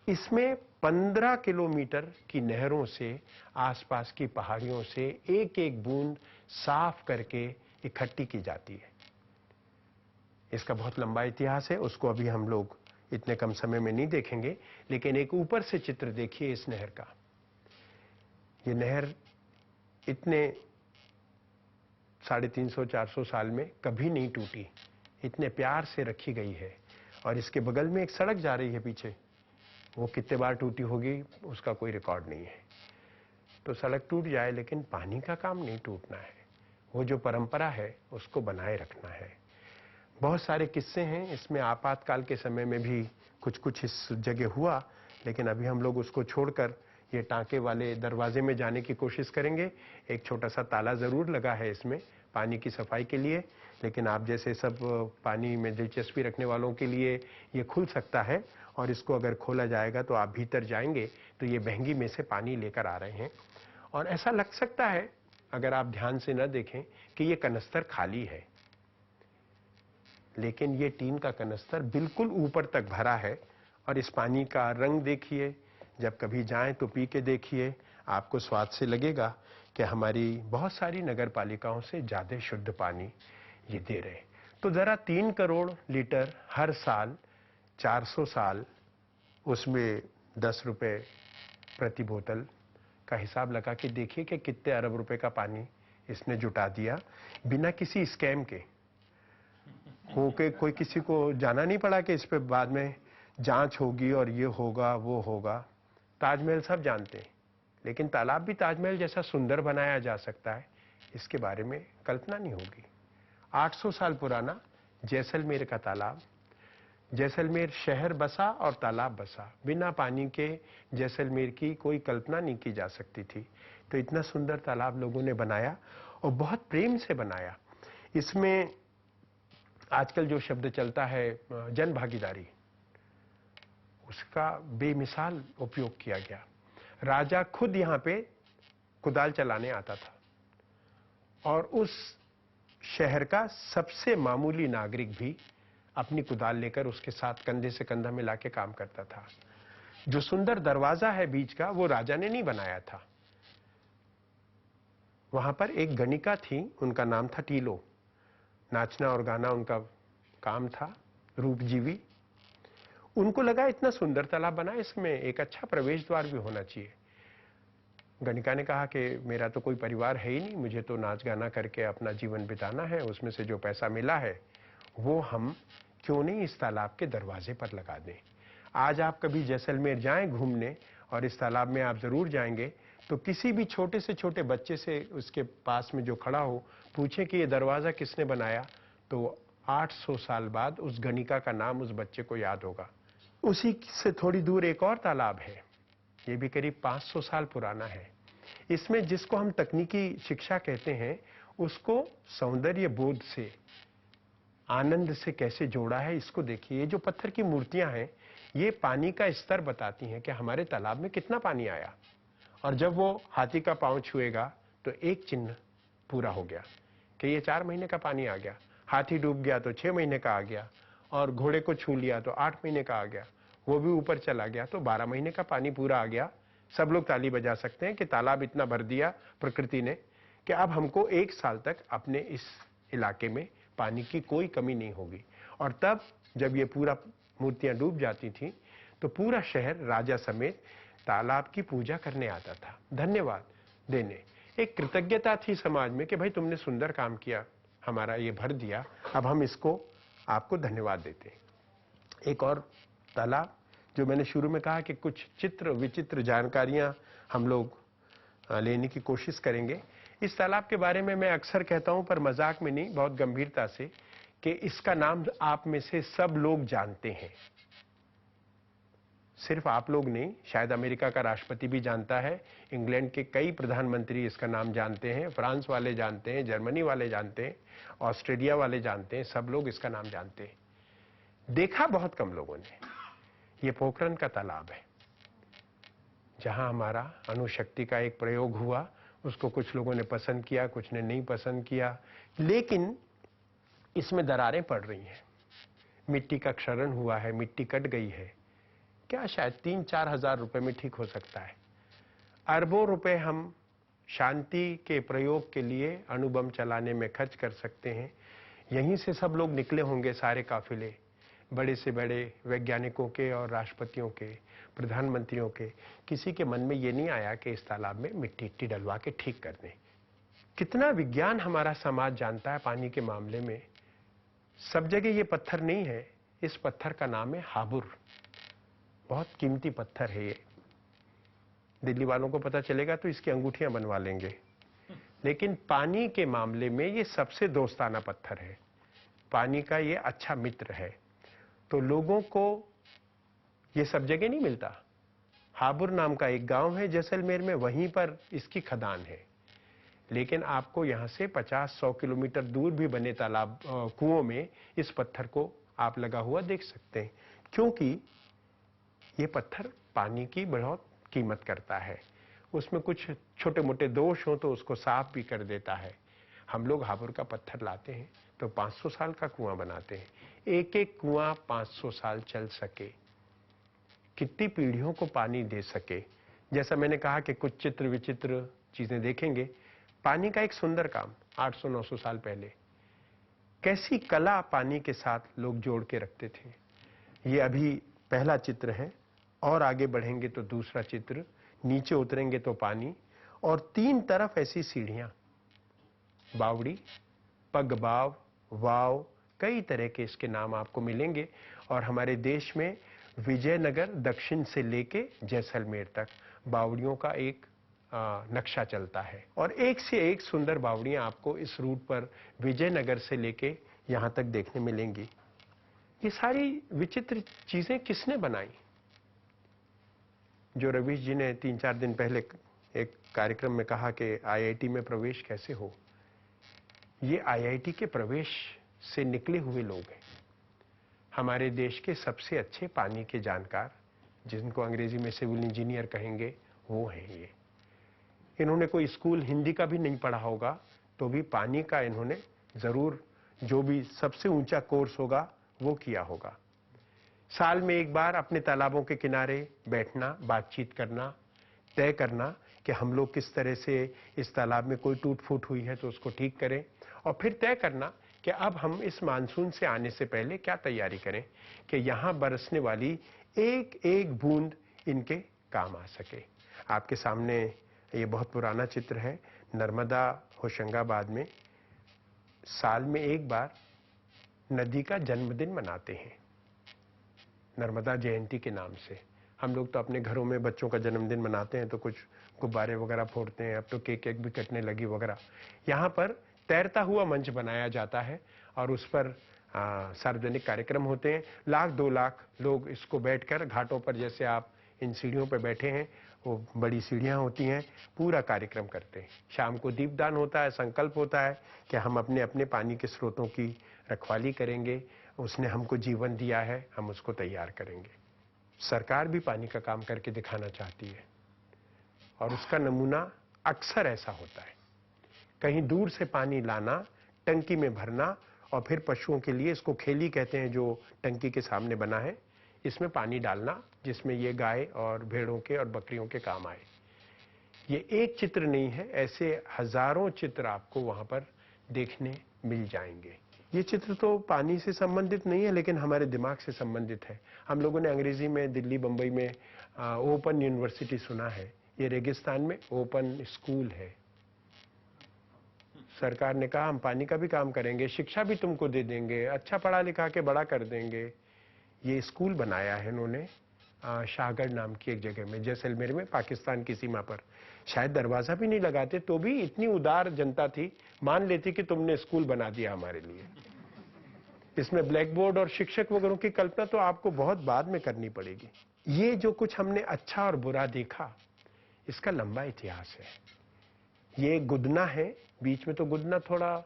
S2: इसमें 15 किलोमीटर की नहरों से, आसपास की पहाड़ियों से एक एक बूंद साफ करके इकट्ठी की जाती है। इसका बहुत लंबा इतिहास है, उसको अभी हम लोग इतने कम समय में नहीं देखेंगे, लेकिन एक ऊपर से चित्र देखिए इस नहर का। ये नहर इतने 350-400 साल में कभी नहीं टूटी, इतने प्यार से रखी गई है। और इसके बगल में एक सड़क जा रही है पीछे, वो कितने बार टूटी होगी उसका कोई रिकॉर्ड नहीं है। तो सड़क टूट जाए लेकिन पानी का काम नहीं टूटना है, वो जो परंपरा है उसको बनाए रखना है। बहुत सारे किस्से हैं इसमें, आपातकाल के समय में भी कुछ कुछ इस जगह हुआ, लेकिन अभी हम लोग उसको छोड़कर ये टांके वाले दरवाजे में जाने की कोशिश करेंगे। एक छोटा सा ताला जरूर लगा है इसमें पानी की सफाई के लिए, लेकिन आप जैसे सब पानी में दिलचस्पी रखने वालों के लिए ये खुल सकता है। और इसको अगर खोला जाएगा तो आप भीतर जाएंगे तो ये बहंगी में से पानी लेकर आ रहे हैं। और ऐसा लग सकता है अगर आप ध्यान से न देखें कि ये कनस्तर खाली है, लेकिन ये टीन का कनस्तर बिल्कुल ऊपर तक भरा है। और इस पानी का रंग देखिए, जब कभी जाएं तो पी के देखिए, आपको स्वाद से लगेगा कि हमारी बहुत सारी नगर पालिकाओं से ज्यादा शुद्ध पानी ये दे रहे। तो जरा 3 करोड़ लीटर हर साल 400 साल, उसमें 10 रुपए प्रति बोतल का हिसाब लगा के देखिए कि कितने अरब रुपए का पानी इसने जुटा दिया, बिना किसी स्कैम के। होके कोई किसी को जाना नहीं पड़ा कि इस पे बाद में जांच होगी और ये होगा वो होगा। ताजमहल सब जानते हैं, लेकिन तालाब भी ताजमहल जैसा सुंदर बनाया जा सकता है, इसके बारे में कल्पना नहीं होगी। 800 साल पुराना जैसलमेर का तालाब, जैसलमेर शहर बसा और तालाब बसा, बिना पानी के जैसलमेर की कोई कल्पना नहीं की जा सकती थी। तो इतना सुंदर तालाब लोगों ने बनाया और बहुत प्रेम से बनाया। इसमें आजकल जो शब्द चलता है जन भागीदारी, उसका बेमिसाल उपयोग किया गया। राजा खुद यहां पे कुदाल चलाने आता था और उस शहर का सबसे मामूली नागरिक भी अपनी कुदाल लेकर उसके साथ कंधे से कंधा मिला के काम करता था। जो सुंदर दरवाजा है बीच का, वो राजा ने नहीं बनाया था। वहां पर एक गणिका थी, उनका नाम था टीलो। नाचना और गाना उनका काम था, रूपजीवी। उनको लगा इतना सुंदर तालाब बना, इसमें एक अच्छा प्रवेश द्वार भी होना चाहिए। गणिका ने कहा कि मेरा तो कोई परिवार है ही नहीं, मुझे तो नाच गाना करके अपना जीवन बिताना है, उसमें से जो पैसा मिला है वो हम क्यों नहीं इस तालाब के दरवाजे पर लगा दें। आज आप कभी जैसलमेर जाएं घूमने और इस तालाब में आप जरूर जाएंगे, तो किसी भी छोटे से छोटे बच्चे से उसके पास में जो खड़ा हो पूछे कि ये दरवाजा किसने बनाया, तो 800 साल बाद उस गणिका का नाम उस बच्चे को याद होगा। उसी से थोड़ी दूर एक और तालाब है, ये भी करीब 500 साल पुराना है। इसमें जिसको हम तकनीकी शिक्षा कहते हैं, उसको सौंदर्य बोध से, आनंद से कैसे जोड़ा है, इसको देखिए। ये जो पत्थर की मूर्तियां हैं, ये पानी का स्तर बताती हैं कि हमारे तालाब में कितना पानी आया। और जब वो हाथी का पांव छुएगा तो एक चिन्ह पूरा हो गया कि ये 4 महीने का पानी आ गया। हाथी डूब गया तो 6 महीने का आ गया, और घोड़े को छू लिया तो 8 महीने का आ गया, वो भी ऊपर चला गया तो 12 महीने का पानी पूरा आ गया। सब लोग ताली बजा सकते हैं कि तालाब इतना भर दिया प्रकृति ने कि अब हमको 1 साल तक अपने इस इलाके में पानी की कोई कमी नहीं होगी। और तब जब ये पूरा मूर्तियां डूब जाती थी तो पूरा शहर राजा समेत तालाब की पूजा करने आता था, धन्यवाद देने। एक कृतज्ञता थी समाज में कि भाई तुमने सुंदर काम किया, हमारा ये भर दिया, अब हम इसको आपको धन्यवाद देते हैं। एक और तालाब जो मैंने शुरू में कहा कि कुछ चित्र विचित्र जानकारियां हम लोग लेने की कोशिश करेंगे। इस तालाब के बारे में मैं अक्सर कहता हूं, पर मजाक में नहीं, बहुत गंभीरता से, कि इसका नाम आप में से सब लोग जानते हैं। सिर्फ आप लोग नहीं, शायद अमेरिका का राष्ट्रपति भी जानता है, इंग्लैंड के कई प्रधानमंत्री इसका नाम जानते हैं, फ्रांस वाले जानते हैं, जर्मनी वाले जानते हैं, ऑस्ट्रेलिया वाले जानते हैं, सब लोग इसका नाम जानते हैं। देखा बहुत कम लोगों ने। ये पोखरन का तालाब है, जहां हमारा अणुशक्ति का एक प्रयोग हुआ। उसको कुछ लोगों ने पसंद किया, कुछ ने नहीं पसंद किया, लेकिन इसमें दरारें पड़ रही हैं, मिट्टी का क्षरण हुआ है, मिट्टी कट गई है। क्या शायद 3-4 हजार रुपए में ठीक हो सकता है। अरबों रुपए हम शांति के प्रयोग के लिए अणुबम चलाने में खर्च कर सकते हैं। यहीं से सब लोग निकले होंगे, सारे काफिले, बड़े से बड़े वैज्ञानिकों के और राष्ट्रपतियों के, प्रधानमंत्रियों के। किसी के मन में ये नहीं आया कि इस तालाब में मिट्टी डलवा के ठीक कर दें। कितना विज्ञान हमारा समाज जानता है पानी के मामले में। सब जगह ये पत्थर नहीं है। इस पत्थर का नाम है हाबुर। बहुत कीमती पत्थर है ये। दिल्ली वालों को पता चलेगा तो इसकी अंगूठियां बनवा लेंगे। लेकिन पानी के मामले में ये सबसे दोस्ताना पत्थर है। पानी का ये अच्छा मित्र है। तो लोगों को ये सब जगह नहीं मिलता। हाबुर नाम का एक गांव है जैसलमेर में, वहीं पर इसकी खदान है। लेकिन आपको यहां से 50-100 किलोमीटर दूर भी बने तालाब कुओं में इस पत्थर को आप लगा हुआ देख सकते हैं, क्योंकि ये पत्थर पानी की बहुत कीमत करता है। उसमें कुछ छोटे मोटे दोष हो तो उसको साफ भी कर देता है। हम लोग हाबुर का पत्थर लाते हैं तो 500 साल का कुआं बनाते हैं। एक एक कुआं 500 साल चल सके, कितनी पीढ़ियों को पानी दे सके। जैसा मैंने कहा कि कुछ चित्र विचित्र चीजें देखेंगे। पानी का एक सुंदर काम 800-900 साल पहले, कैसी कला पानी के साथ लोग जोड़ के रखते थे। ये अभी पहला चित्र है, और आगे बढ़ेंगे तो दूसरा चित्र, नीचे उतरेंगे तो पानी, और 3 तरफ ऐसी सीढ़ियां, बावड़ी, पगबाव, वाव, कई तरह के इसके नाम आपको मिलेंगे। और हमारे देश में विजयनगर दक्षिण से लेके जैसलमेर तक बावड़ियों का एक नक्शा चलता है, और एक से एक सुंदर बावड़ियां आपको इस रूट पर विजयनगर से लेके यहां तक देखने मिलेंगी। ये सारी विचित्र चीजें किसने बनाई? जो रवीश जी ने 3-4 दिन पहले एक कार्यक्रम में कहा कि आईआईटी में प्रवेश कैसे हो, ये आईआईटी के प्रवेश से निकले हुए लोग हैं। हमारे देश के सबसे अच्छे पानी के जानकार, जिनको अंग्रेजी में सिविल इंजीनियर कहेंगे, वो हैं ये। इन्होंने कोई स्कूल हिंदी का भी नहीं पढ़ा होगा, तो भी पानी का इन्होंने जरूर जो भी सबसे ऊंचा कोर्स होगा वो किया होगा। साल में एक बार अपने तालाबों के किनारे बैठना, बातचीत करना, तय करना कि हम लोग किस तरह से इस तालाब में कोई टूट फूट हुई है तो उसको ठीक करें, और फिर तय करना कि अब हम इस मानसून से आने से पहले क्या तैयारी करें कि यहां बरसने वाली एक एक बूंद इनके काम आ सके। आपके सामने ये बहुत पुराना चित्र है। नर्मदा होशंगाबाद में साल में एक बार नदी का जन्मदिन मनाते हैं, नर्मदा जयंती के नाम से। हम लोग तो अपने घरों में बच्चों का जन्मदिन मनाते हैं तो कुछ गुब्बारे वगैरह फोड़ते हैं, अब तो केक भी कटने लगी वगैरह। यहाँ पर तैरता हुआ मंच बनाया जाता है और उस पर सार्वजनिक कार्यक्रम होते हैं। 1-2 लाख लोग इसको बैठकर घाटों पर, जैसे आप इन सीढ़ियों पर बैठे हैं, वो बड़ी सीढ़ियां होती हैं, पूरा कार्यक्रम करते हैं। शाम को दीपदान होता है, संकल्प होता है कि हम अपने अपने पानी के स्रोतों की रखवाली करेंगे, उसने हमको जीवन दिया है, हम उसको तैयार करेंगे। सरकार भी पानी का काम करके दिखाना चाहती है, और उसका नमूना अक्सर ऐसा होता है। कहीं दूर से पानी लाना, टंकी में भरना, और फिर पशुओं के लिए, इसको खेली कहते हैं जो टंकी के सामने बना है, इसमें पानी डालना, जिसमें ये गाय और भेड़ों के और बकरियों के काम आए। ये एक चित्र नहीं है, ऐसे हजारों चित्र आपको वहां पर देखने मिल जाएंगे। ये चित्र तो पानी से संबंधित नहीं है, लेकिन हमारे दिमाग से संबंधित है। हम लोगों ने अंग्रेजी में दिल्ली बंबई में ओपन यूनिवर्सिटी सुना है, ये रेगिस्तान में ओपन स्कूल है। सरकार ने कहा हम पानी का भी काम करेंगे, शिक्षा भी तुमको दे देंगे, अच्छा पढ़ा लिखा के बड़ा कर देंगे। ये स्कूल बनाया है इन्होंने शाहगढ़ नाम की एक जगह में, जैसलमेर में, पाकिस्तान की सीमा पर। शायद दरवाजा भी नहीं लगाते तो भी इतनी उदार जनता थी, मान लेती कि तुमने स्कूल बना दिया हमारे लिए। इसमें ब्लैक बोर्ड और शिक्षक वगैरह की कल्पना तो आपको बहुत बाद में करनी पड़ेगी। ये जो कुछ हमने अच्छा और बुरा देखा, इसका लंबा इतिहास है। ये गुदना है, बीच में तो गुदना थोड़ा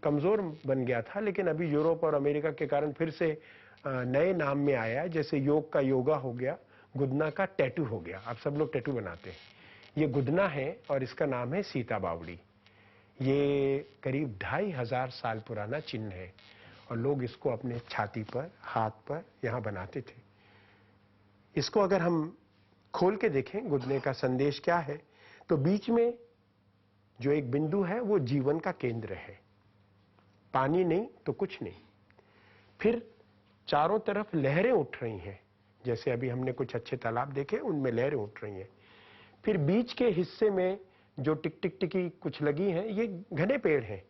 S2: कमजोर बन गया था, लेकिन अभी यूरोप और अमेरिका के कारण फिर से नए नाम में आया है। जैसे योग का योगा हो गया, गुदना का टैटू हो गया, अब सब लोग टैटू बनाते हैं। ये गुदना है और इसका नाम है सीता बावड़ी। ये करीब 2500 साल पुराना चिन्ह है, और लोग इसको अपने छाती पर, हाथ पर यहाँ बनाते थे। इसको अगर हम खोल के देखें, गुदने का संदेश क्या है, तो बीच में जो एक बिंदु है वो जीवन का केंद्र है। पानी नहीं तो कुछ नहीं। फिर चारों तरफ लहरें उठ रही हैं, जैसे अभी हमने कुछ अच्छे तालाब देखे, उनमें लहरें उठ रही हैं। फिर बीच के हिस्से में जो टिक टिक टिकी कुछ लगी हैं, ये घने पेड़ हैं।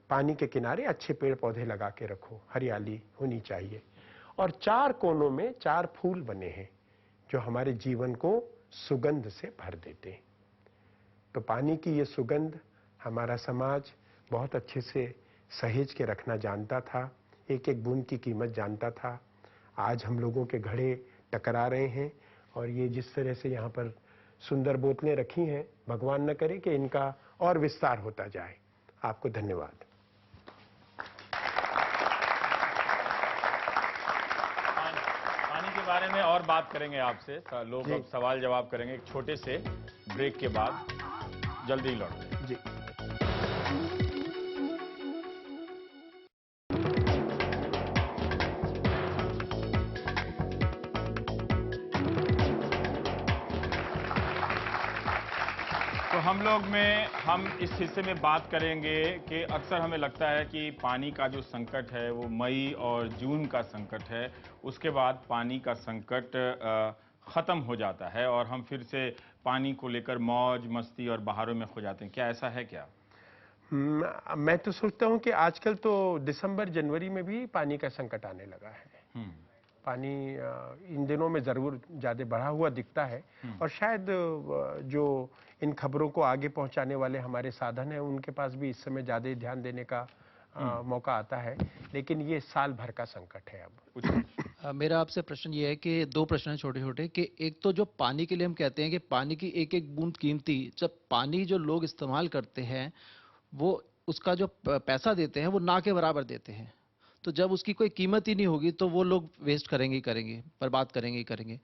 S2: पानी के किनारे अच्छे पेड़ पौधे लगा के रखो, हरियाली होनी चाहिए। और 4 कोनों में 4 फूल बने हैं जो हमारे जीवन को सुगंध से भर देते हैं। तो पानी की ये सुगंध हमारा समाज बहुत अच्छे से सहेज के रखना जानता था, एक एक बूंद की कीमत जानता था। आज हम लोगों के घड़े टकरा रहे हैं और ये जिस तरह से यहाँ पर सुंदर बोतलें रखी हैं, भगवान न करे कि इनका और विस्तार होता जाए। आपको धन्यवाद।
S1: पानी के बारे में और बात करेंगे आपसे, लोग अब सवाल जवाब करेंगे एक छोटे से ब्रेक के बाद, जल्दी लौटते हैं।
S2: जी।
S1: तो हम इस हिस्से में बात करेंगे कि अक्सर हमें लगता है कि पानी का जो संकट है वो मई और जून का संकट है, उसके बाद पानी का संकट ख़त्म हो जाता है और हम फिर से पानी को लेकर मौज मस्ती और बहारों में खो जाते हैं। क्या ऐसा है क्या?
S2: मैं तो सोचता हूँ कि आजकल तो दिसंबर जनवरी में भी पानी का संकट आने लगा है। पानी इन दिनों में ज़रूर ज़्यादा बढ़ा हुआ दिखता है और शायद जो इन खबरों को आगे पहुंचाने वाले हमारे साधन हैं उनके पास भी इस समय ज़्यादा ध्यान देने का मौका आता है, लेकिन ये साल भर का संकट है अब।
S3: मेरा आपसे प्रश्न ये है कि 2 प्रश्न हैं छोटे छोटे, कि एक तो जो पानी के लिए हम कहते हैं कि पानी की एक एक बूंद कीमती, जब पानी जो लोग इस्तेमाल करते हैं वो उसका जो पैसा देते हैं वो ना के बराबर देते हैं, तो जब उसकी कोई कीमत ही नहीं होगी तो वो लोग वेस्ट करेंगे ही करेंगे, बर्बाद करेंगे ही करेंगे।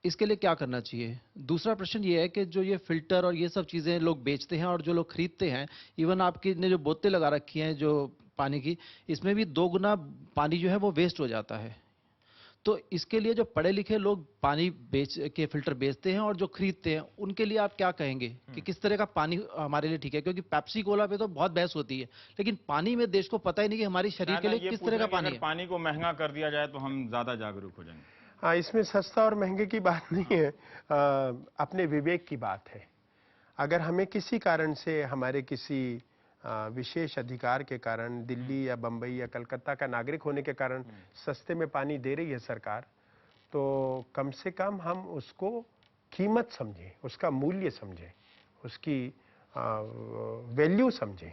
S3: इसके लिए क्या करना चाहिए? दूसरा प्रश्न ये है कि जो ये फिल्टर और ये सब चीज़ें लोग बेचते हैं और जो लोग खरीदते हैं, इवन आपकी ने जो बोतलें लगा रखी हैं जो पानी की, इसमें भी 2 गुना पानी जो है वो वेस्ट हो जाता है। तो इसके लिए जो पढ़े लिखे लोग पानी बेच के फिल्टर बेचते हैं और जो खरीदते हैं, उनके लिए आप क्या कहेंगे कि किस तरह का पानी हमारे लिए ठीक है? क्योंकि पेप्सी कोला पे तो बहुत बहस होती है, लेकिन पानी में देश को पता ही नहीं कि हमारे शरीर के लिए किस तरह का पानी है।
S1: पानी को महंगा कर दिया जाए तो हम ज्यादा जागरूक हो जाएंगे।
S2: हाँ, इसमें सस्ता और महंगे की बात नहीं है, अपने विवेक की बात है। अगर हमें किसी कारण से, हमारे किसी विशेष अधिकार के कारण, दिल्ली या बंबई या कलकत्ता का नागरिक होने के कारण सस्ते में पानी दे रही है सरकार, तो कम से कम हम उसको कीमत समझें, उसका मूल्य समझें, उसकी वैल्यू समझें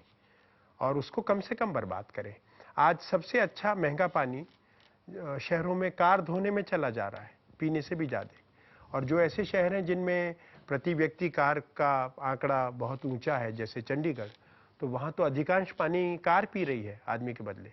S2: और उसको कम से कम बर्बाद करें। आज सबसे अच्छा महंगा पानी शहरों में कार धोने में चला जा रहा है, पीने से भी ज़्यादा। और जो ऐसे शहर हैं जिनमें प्रति व्यक्ति कार का आंकड़ा बहुत ऊंचा है, जैसे चंडीगढ़, तो वहाँ तो अधिकांश पानी कार पी रही है आदमी के बदले।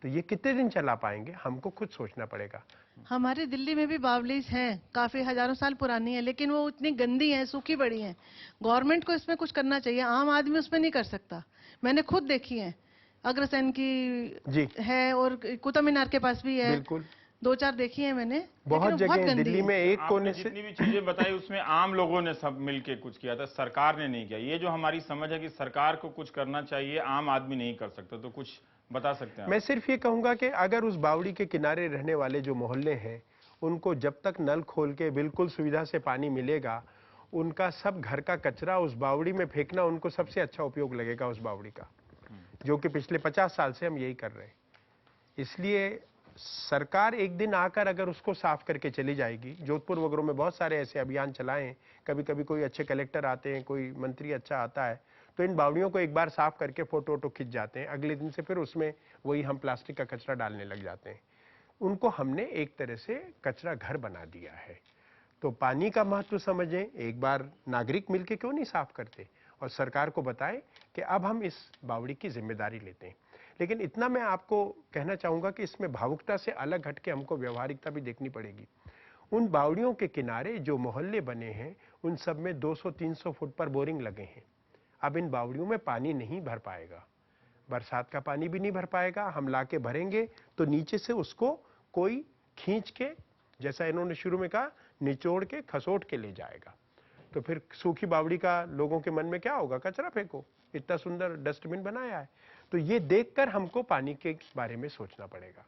S2: तो ये कितने दिन चला पाएंगे, हमको खुद सोचना पड़ेगा।
S4: हमारे दिल्ली में भी बावलीज हैं, काफी हजारों साल पुरानी है, लेकिन वो इतनी गंदी है, सूखी पड़ी है। गवर्नमेंट को इसमें कुछ करना चाहिए, आम आदमी उसमें नहीं कर सकता। मैंने खुद देखी है, अग्रसेन की है और कुतुब मीनार के पास भी है।
S2: बिल्कुल,
S4: 2-4 देखी है मैंने।
S2: बहुत जगह दिल्ली में एक कोने से।
S1: जितनी भी चीजें बताई उसमें आम लोगों ने सब मिलके कुछ किया था, सरकार ने नहीं किया। ये जो हमारी समझ है कि सरकार को कुछ करना चाहिए, आम आदमी नहीं कर सकता, तो कुछ बता सकते हैं?
S2: मैं सिर्फ ये कहूंगा कि अगर उस बावड़ी के किनारे रहने वाले जो मोहल्ले हैं, उनको जब तक नल खोल के बिल्कुल सुविधा से पानी मिलेगा, उनका सब घर का कचरा उस बावड़ी में फेंकना उनको सबसे अच्छा उपयोग लगेगा उस बावड़ी का, जो कि पिछले 50 साल से हम यही कर रहे हैं। इसलिए सरकार एक दिन आकर अगर उसको साफ करके चली जाएगी, जोधपुर वगैरह में बहुत सारे ऐसे अभियान चलाए हैं, कभी कभी कोई अच्छे कलेक्टर आते हैं, कोई मंत्री अच्छा आता है, तो इन बावड़ियों को एक बार साफ करके फोटो वोटो खिंच जाते हैं, अगले दिन से फिर उसमें वही हम प्लास्टिक का कचरा डालने लग जाते हैं। उनको हमने एक तरह से कचरा घर बना दिया है। तो पानी का महत्व समझें, एक बार नागरिक मिलके क्यों नहीं साफ करते और सरकार को बताएं कि अब हम इस बावड़ी की जिम्मेदारी लेते हैं। लेकिन इतना मैं आपको कहना चाहूंगा कि इसमें भावुकता से अलग हटके हमको व्यवहारिकता भी देखनी पड़ेगी। उन बावड़ियों के किनारे जो मोहल्ले बने हैं, उन सब में 200-300 फुट पर बोरिंग लगे हैं। अब इन बावड़ियों में पानी नहीं भर पाएगा, बरसात का पानी भी नहीं भर पाएगा। हम लाके भरेंगे तो नीचे से उसको कोई खींच के, जैसा इन्होंने शुरू में कहा, निचोड़ के खसोट के ले जाएगा। तो फिर सूखी बावड़ी का लोगों के मन में क्या होगा? कचरा फेंको, इतना सुंदर डस्टबिन बनाया है। तो ये देखकर हमको पानी के बारे में सोचना पड़ेगा।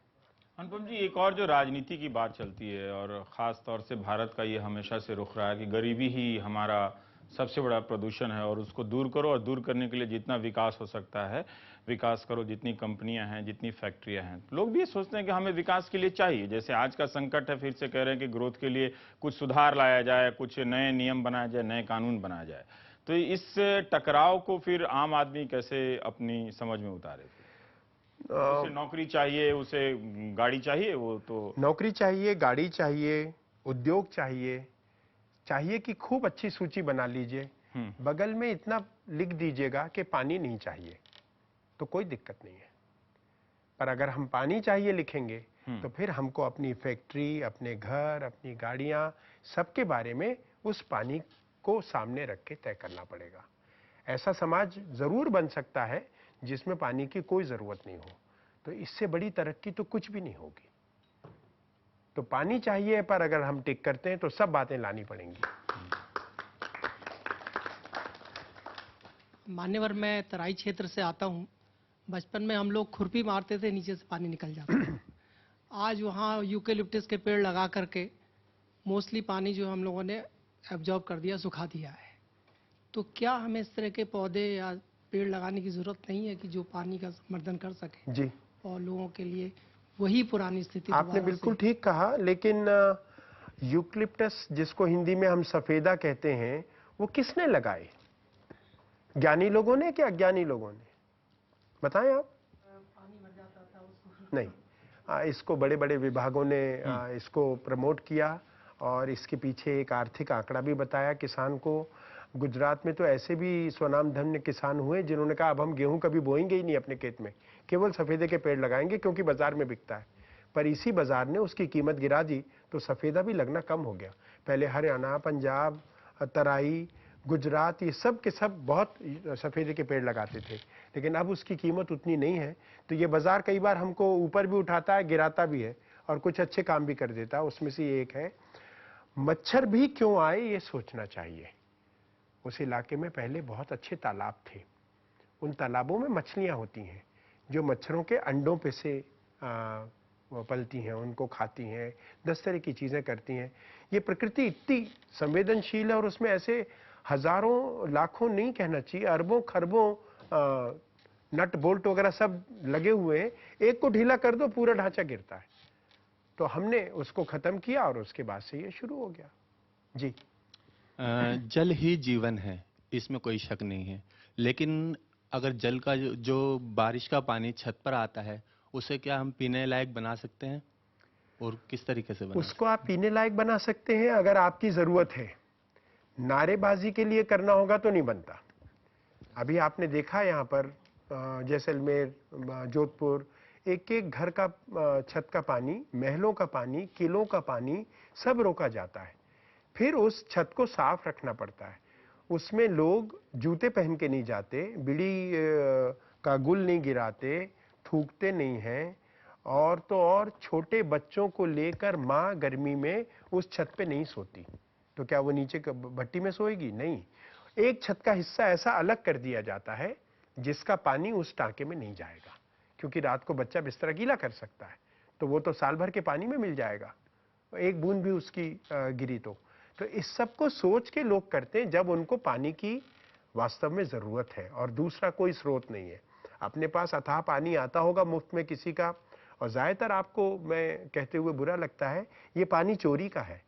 S1: अनुपम जी, एक और जो राजनीति की बात चलती है और खास तौर से भारत का ये हमेशा से रुख रहा है कि गरीबी ही हमारा सबसे बड़ा प्रदूषण है और उसको दूर करो, और दूर करने के लिए जितना विकास हो सकता है विकास करो, जितनी कंपनियां हैं, जितनी फैक्ट्रियां हैं। लोग भी ये सोचते हैं कि हमें विकास के लिए चाहिए, जैसे आज का संकट है, फिर से कह रहे हैं कि ग्रोथ के लिए कुछ सुधार लाया जाए, कुछ नए नियम बनाए जाए, नए कानून बनाया जाए। तो इस टकराव को फिर आम आदमी कैसे अपनी समझ में उतारे? उसे नौकरी चाहिए, उसे गाड़ी चाहिए, वो तो
S2: नौकरी चाहिए, गाड़ी चाहिए, उद्योग चाहिए, चाहिए कि खूब अच्छी सूची बना लीजिए, बगल में इतना लिख दीजिएगा कि पानी नहीं चाहिए, तो कोई दिक्कत नहीं है। पर अगर हम पानी चाहिए लिखेंगे तो फिर हमको अपनी फैक्ट्री, अपने घर, अपनी गाड़ियां, सबके बारे में उस पानी को सामने रख के तय करना पड़ेगा। ऐसा समाज जरूर बन सकता है जिसमें पानी की कोई जरूरत नहीं हो, तो इससे बड़ी तरक्की तो कुछ भी नहीं होगी। तो पानी चाहिए, पर अगर हम टिक करते हैं तो सब बातें लानी पड़ेंगी।
S5: मान्यवर, मैं तराई क्षेत्र से आता हूँ। बचपन में हम लोग खुरपी मारते थे, नीचे से पानी निकल जाता था। आज वहाँ यूकेलिप्टस के पेड़ लगा करके मोस्टली पानी जो हम लोगों ने एब्जॉर्ब कर दिया, सुखा दिया है। तो क्या हमें इस तरह के पौधे या पेड़ लगाने की जरूरत नहीं है कि जो पानी का संवर्धन कर सके
S2: जी,
S5: और लोगों के लिए वही पुरानी स्थिति
S2: आपने बिल्कुल ठीक कहा, लेकिन यूकलिप्टस, जिसको हिंदी में हम सफेदा कहते हैं, वो किसने लगाए? ज्ञानी लोगों ने कि अज्ञानी लोगों ने? बताएं आप।
S5: पानी भर जाता था उसको।
S2: नहीं, इसको बड़े बड़े विभागों ने इसको प्रमोट किया, और इसके पीछे एक आर्थिक आंकड़ा भी बताया किसान को। गुजरात में तो ऐसे भी स्वनामधन्य किसान हुए जिन्होंने कहा अब हम गेहूं कभी बोएंगे ही नहीं अपने खेत में, केवल सफेदे के पेड़ लगाएंगे क्योंकि बाजार में बिकता है। पर इसी बाजार ने उसकी कीमत गिरा दी, तो सफेदा भी लगना कम हो गया। पहले हरियाणा, पंजाब, तराई, गुजरात, ये सब के सब बहुत सफेदे के पेड़ लगाते थे, लेकिन अब उसकी कीमत उतनी नहीं है। तो ये बाजार कई बार हमको ऊपर भी उठाता है, गिराता भी है, और कुछ अच्छे काम भी कर देता है। उसमें से एक है, मच्छर भी क्यों आए ये सोचना चाहिए। उस इलाके में पहले बहुत अच्छे तालाब थे, उन तालाबों में मछलियां होती हैं जो मच्छरों के अंडों पे से पलती हैं, उनको खाती हैं, 10 तरह की चीजें करती हैं। ये प्रकृति इतनी संवेदनशील है, और उसमें ऐसे हजारों, लाखों नहीं कहना चाहिए, अरबों खरबों नट बोल्ट वगैरह सब लगे हुए हैं। एक को ढीला कर दो, पूरा ढांचा गिरता है। तो हमने उसको खत्म किया, और उसके बाद से ये शुरू हो गया। जी,
S6: जल ही जीवन है, इसमें कोई शक नहीं है। लेकिन अगर जल का जो बारिश का पानी छत पर आता है, उसे क्या हम पीने लायक बना सकते हैं, और किस तरीके से बना
S2: उसको आप पीने लायक बना सकते हैं अगर आपकी जरूरत है। नारेबाजी के लिए करना होगा तो नहीं बनता। अभी आपने देखा यहाँ पर जैसलमेर, जोधपुर, एक एक घर का छत का पानी, महलों का पानी, किलों का पानी सब रोका जाता है। फिर उस छत को साफ रखना पड़ता है। उसमें लोग जूते पहन के नहीं जाते, बीड़ी का गुल नहीं गिराते, थूकते नहीं हैं, और तो और छोटे बच्चों को लेकर माँ गर्मी में उस छत पे नहीं सोती। तो क्या वो नीचे भट्टी में सोएगी? नहीं। एक छत का हिस्सा ऐसा अलग कर दिया जाता है जिसका पानी उस टांके में नहीं जाएगा, क्योंकि रात को बच्चा बिस्तर गीला कर सकता है, तो वो तो साल भर के पानी में मिल जाएगा, एक बूंद भी उसकी गिरी तो इस सब को सोच के लोग करते हैं जब उनको पानी की वास्तव में जरूरत है और दूसरा कोई स्रोत नहीं है। अपने पास अथाह पानी आता होगा मुफ्त में किसी का, और ज्यादातर आपको मैं कहते हुए बुरा लगता है, ये पानी चोरी का है।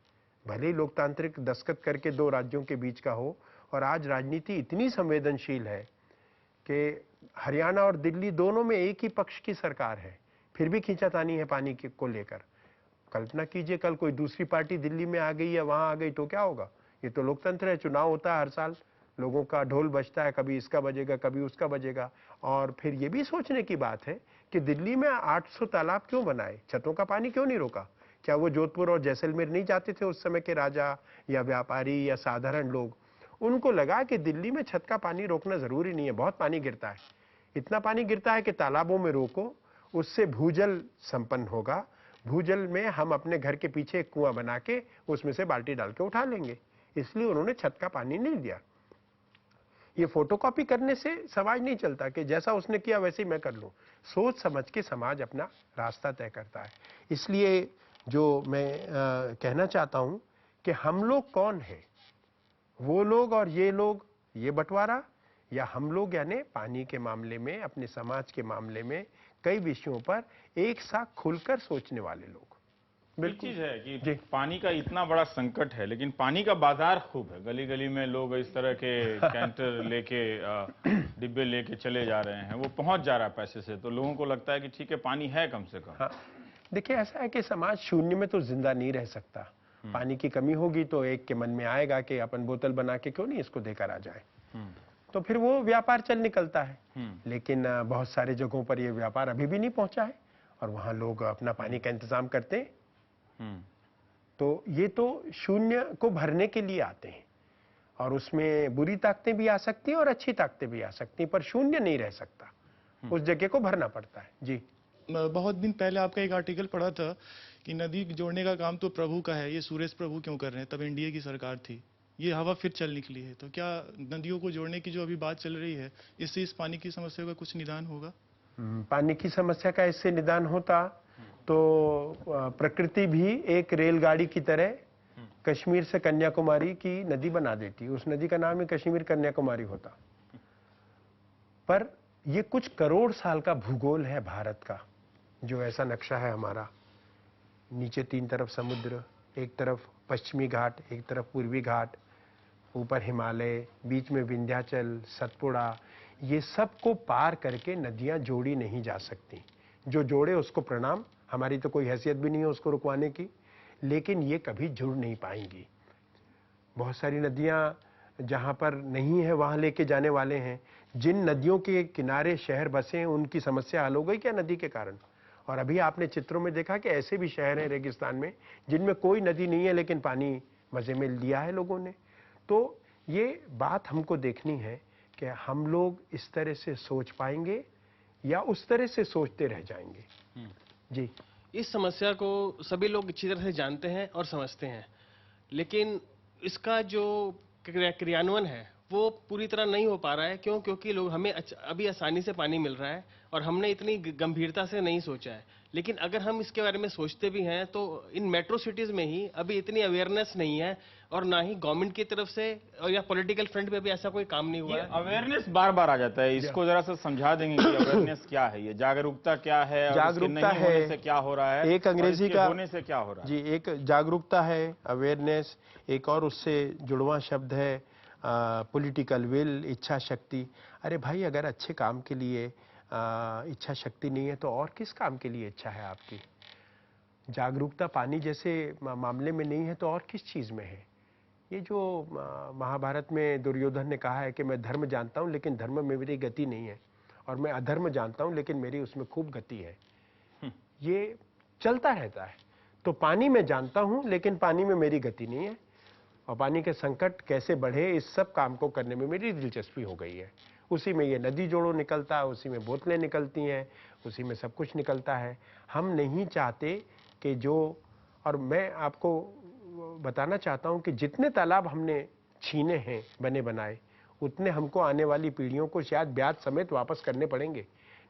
S2: भले ही लोकतांत्रिक दस्तखत करके 2 राज्यों के बीच का हो, और आज राजनीति इतनी संवेदनशील है कि हरियाणा और दिल्ली दोनों में एक ही पक्ष की सरकार है, फिर भी खींचातानी है पानी को लेकर। कल्पना कीजिए कल कोई दूसरी पार्टी दिल्ली में आ गई या वहां आ गई तो क्या होगा? ये तो लोकतंत्र है, चुनाव होता है हर साल, लोगों का ढोल बजता है, कभी इसका बजेगा कभी उसका बजेगा। और फिर ये भी सोचने की बात है कि दिल्ली में 800 तालाब क्यों बनाए, छतों का पानी क्यों नहीं रोका? क्या वो जोधपुर और जैसलमेर नहीं जाते थे उस समय के राजा या व्यापारी या साधारण लोग? उनको लगा कि दिल्ली में छत का पानी रोकना जरूरी नहीं है, बहुत पानी गिरता है, इतना पानी गिरता है कि तालाबों में रोको, उससे भूजल संपन्न होगा। भूजल में हम अपने घर के पीछे एक कुआं बना के उसमें से बाल्टी डाल के उठा लेंगे, इसलिए उन्होंने छत का पानी नहीं दिया। ये फोटोकॉपी करने से समाज नहीं चलता कि जैसा उसने किया वैसे ही मैं कर लूं। सोच समझ के समाज अपना रास्ता तय करता है। इसलिए जो मैं कहना चाहता हूं कि हम लोग कौन है, वो लोग और ये लोग, ये बंटवारा, या हम लोग यानी पानी के मामले में, अपने समाज के मामले में कई विषयों पर एक साथ खुलकर सोचने वाले लोग।
S1: एक चीज है कि पानी का इतना बड़ा संकट है, लेकिन पानी का बाजार खूब है। गली गली में लोग इस तरह के कैंटर लेके डिब्बे लेके चले जा रहे हैं, वो पहुंच जा रहा है पैसे से, तो लोगों को लगता है कि ठीक है पानी है कम से कम।
S2: हाँ, देखिए ऐसा है कि समाज शून्य में तो जिंदा नहीं रह सकता। पानी की कमी होगी तो एक के मन में आएगा कि अपन बोतल बना के क्यों नहीं इसको देकर आ जाए, तो फिर वो व्यापार चल निकलता है। लेकिन बहुत सारे जगहों पर ये व्यापार अभी भी नहीं पहुंचा है और वहां लोग अपना पानी का इंतजाम करते हैं। तो ये तो शून्य को भरने के लिए आते हैं और उसमें बुरी ताकतें भी आ सकती हैं और अच्छी ताकतें भी आ सकती हैं, पर शून्य नहीं रह सकता, उस जगह को भरना पड़ता है। जी,
S7: बहुत दिन पहले आपका एक आर्टिकल पढ़ा था कि नदी जोड़ने का काम तो प्रभु का है, ये सुरेश प्रभु क्यों कर रहे हैं? तब एनडीए की सरकार थी, ये हवा फिर चल निकली है। तो क्या नदियों को जोड़ने की जो अभी बात चल रही है, इससे इस पानी की समस्या का कुछ निदान होगा?
S2: पानी की समस्या का इससे निदान होता तो प्रकृति भी एक रेलगाड़ी की तरह कश्मीर से कन्याकुमारी की नदी बना देती। उस नदी का नाम ही कश्मीर कन्याकुमारी होता। पर ये कुछ करोड़ साल का भूगोल है भारत का, जो ऐसा नक्शा है हमारा। नीचे 3 तरफ समुद्र, एक तरफ पश्चिमी घाट, एक तरफ पूर्वी घाट, ऊपर हिमालय, बीच में विंध्याचल, सतपुड़ा, ये सब को पार करके नदियां जोड़ी नहीं जा सकती। जो जोड़े उसको प्रणाम, हमारी तो कोई हैसियत भी नहीं है उसको रुकवाने की, लेकिन ये कभी जुड़ नहीं पाएंगी। बहुत सारी नदियां जहां पर नहीं है वहां लेके जाने वाले हैं। जिन नदियों के किनारे शहर बसे हैं उनकी समस्या हल हो गई क्या नदी के कारण? और अभी आपने चित्रों में देखा कि ऐसे भी शहर हैं रेगिस्तान में जिनमें कोई नदी नहीं है लेकिन पानी मजे में लिया है लोगों ने। तो ये बात हमको देखनी है कि हम लोग इस तरह से सोच पाएंगे या उस तरह से सोचते रह जाएंगे। जी,
S8: इस समस्या को सभी लोग अच्छी तरह से जानते हैं और समझते हैं, लेकिन इसका जो क्रियान्वयन है वो पूरी तरह नहीं हो पा रहा है। क्यों? क्योंकि लोग हमें अभी आसानी से पानी मिल रहा है और हमने इतनी गंभीरता से नहीं सोचा है। लेकिन अगर हम इसके बारे में सोचते भी हैं तो इन मेट्रो सिटीज में ही अभी इतनी अवेयरनेस नहीं है और ना ही गवर्नमेंट की तरफ से और या पॉलिटिकल फ्रंट पे भी ऐसा कोई काम नहीं हुआ है।
S1: अवेयरनेस बार बार आ जाता है, इसको जरा सा समझा देंगे कि अवेयरनेस क्या है, ये जागरूकता क्या है, और
S2: जागरूकता
S1: नहीं होने से क्या हो रहा है,
S2: एक अंग्रेजी का
S1: होने से क्या हो रहा है।
S2: जी, एक जागरूकता है, अवेयरनेस, एक और उससे जुड़वा शब्द है पॉलिटिकल विल, इच्छा शक्ति। अरे भाई, अगर अच्छे काम के लिए इच्छा शक्ति नहीं है तो और किस काम के लिए इच्छा है आपकी? जागरूकता पानी जैसे मामले में नहीं है तो और किस चीज में है? ये जो महाभारत में दुर्योधन ने कहा है कि मैं धर्म जानता हूं लेकिन धर्म में मेरी गति नहीं है, और मैं अधर्म जानता हूं लेकिन मेरी उसमें खूब गति है, ये चलता रहता है। तो पानी में जानता हूं लेकिन पानी में मेरी गति नहीं है, और पानी के संकट कैसे बढ़े इस सब काम को करने में मेरी दिलचस्पी हो गई है। उसी में ये नदी जोड़ो निकलता है, उसी में बोतलें निकलती हैं, उसी में सब कुछ निकलता है। हम नहीं चाहते कि जो, और मैं आपको बताना चाहता हूं कि जितने तालाब हमने छीने हैं बने बनाए, उतने हमको आने वाली पीढ़ियों को शायद ब्याज समेत वापस करने पड़ेंगे।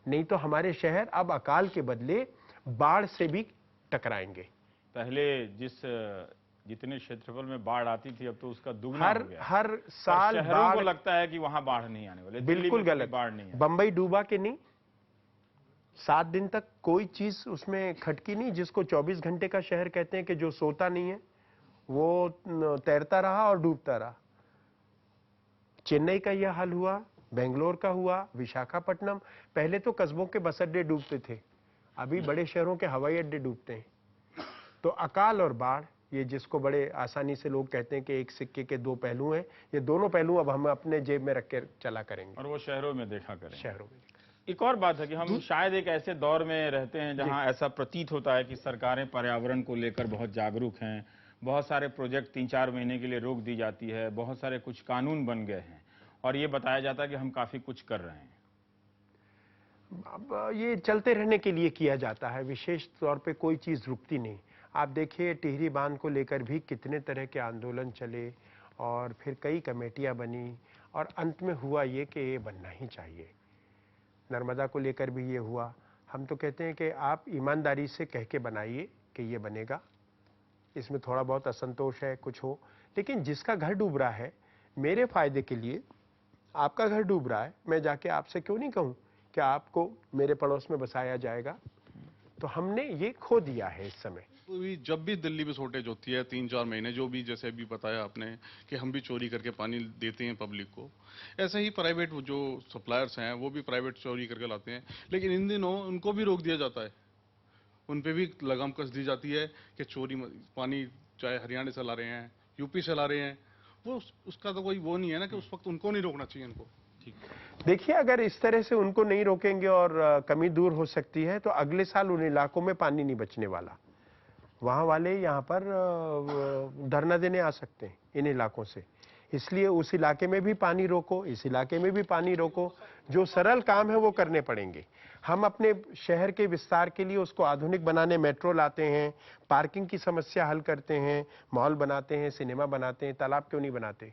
S2: नहीं तो हमारे शहर अब अकाल के बदले बाढ़ से भी टकराएंगे।
S1: पहले जितने क्षेत्रफल में बाढ़ आती थी अब तो उसका दुगना हो गया।
S2: हर साल
S1: शहरों को लगता है कि वहां बाढ़ नहीं आने वाले।
S2: बिल्कुल गलत।
S1: बाढ़ नहीं है।
S2: बंबई डूबा कि नहीं, 7 दिन तक कोई चीज उसमें खटकी नहीं, जिसको 24 घंटे का शहर कहते हैं कि जो सोता नहीं है वो तैरता रहा और डूबता रहा। चेन्नई का यह हाल हुआ, बेंगलोर का हुआ, विशाखापट्टनम। पहले तो कस्बों के बस अड्डे डूबते थे, अभी बड़े शहरों के हवाई अड्डे डूबते हैं। तो अकाल और बाढ़, ये जिसको बड़े आसानी से लोग कहते हैं कि एक सिक्के के 2 पहलू हैं, ये दोनों पहलू अब हम अपने जेब में रख के चला करेंगे,
S1: और वो शहरों में देखा करेंगे।
S2: शहरों में।
S1: एक और बात है कि हम शायद एक ऐसे दौर में रहते हैं जहां ऐसा प्रतीत होता है कि सरकारें पर्यावरण को लेकर बहुत जागरूक हैं, बहुत सारे प्रोजेक्ट 3-4 महीने के लिए रोक दी जाती है, बहुत सारे कुछ कानून बन गए हैं और ये बताया जाता है कि हम काफी कुछ कर रहे हैं।
S2: अब ये चलते रहने के लिए किया जाता है, विशेष तौर पे कोई चीज रुकती नहीं। आप देखिए टिहरी बांध को लेकर भी कितने तरह के आंदोलन चले और फिर कई कमेटियां बनी और अंत में हुआ ये कि ये बनना ही चाहिए। नर्मदा को लेकर भी ये हुआ। हम तो कहते हैं कि आप ईमानदारी से कह के बनाइए कि ये बनेगा, इसमें थोड़ा बहुत असंतोष है कुछ हो, लेकिन जिसका घर डूब रहा है मेरे फायदे के लिए आपका घर डूब रहा है, मैं जाके आपसे क्यों नहीं कहूं कि आपको मेरे पड़ोस में बसाया जाएगा? तो हमने ये खो दिया है इस समय।
S9: जब भी दिल्ली में शॉर्टेज होती है 3-4 महीने, जो भी जैसे अभी बताया आपने कि हम भी चोरी करके पानी देते हैं पब्लिक को, ऐसे ही प्राइवेट जो सप्लायर्स हैं वो भी प्राइवेट चोरी करके लाते हैं। लेकिन इन दिनों उनको भी रोक दिया जाता है, उन पे भी लगाम कस दी जाती है कि चोरी पानी चाहे हरियाणा से ला रहे हैं, यूपी से ला रहे हैं, वो उसका तो कोई वो नहीं है ना कि उस वक्त उनको नहीं रोकना चाहिए इनको।
S2: देखिए, अगर इस तरह से उनको नहीं रोकेंगे और कमी दूर हो सकती है तो अगले साल उन इलाकों में पानी नहीं बचने वाला। वहां वाले यहाँ पर धरना देने आ सकते हैं इन इलाकों से। इसलिए उस इलाके में भी पानी रोको, इस इलाके में भी पानी रोको। जो सरल काम है वो करने पड़ेंगे। हम अपने शहर के विस्तार के लिए उसको आधुनिक बनाने मेट्रो लाते हैं, पार्किंग की समस्या हल करते हैं, मॉल बनाते हैं, सिनेमा बनाते हैं, तालाब क्यों नहीं बनाते?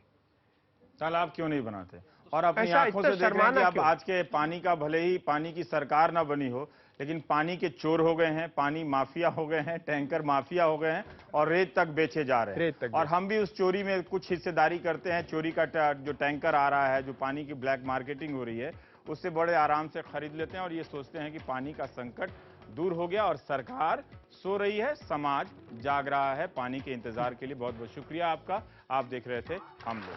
S1: तालाब क्यों नहीं बनाते? और अपनी
S2: ऐसा
S1: आंखों से
S2: इतना
S1: देख रहे हैं कि
S2: शर्माना
S1: अब
S2: क्यों?
S1: आज के पानी का, भले ही पानी की सरकार ना बनी हो, लेकिन पानी के चोर हो गए हैं, पानी माफिया हो गए हैं, टैंकर माफिया हो गए हैं और रेत तक बेचे जा रहे हैं। और हम भी उस चोरी में कुछ हिस्सेदारी करते हैं। चोरी का जो टैंकर आ रहा है, जो पानी की ब्लैक मार्केटिंग हो रही है, उससे बड़े आराम से खरीद लेते हैं और ये सोचते हैं कि पानी का संकट दूर हो गया और सरकार सो रही है, समाज जाग रहा है पानी के इंतजार के लिए। बहुत बहुत शुक्रिया आपका। आप देख रहे थे हम लोग।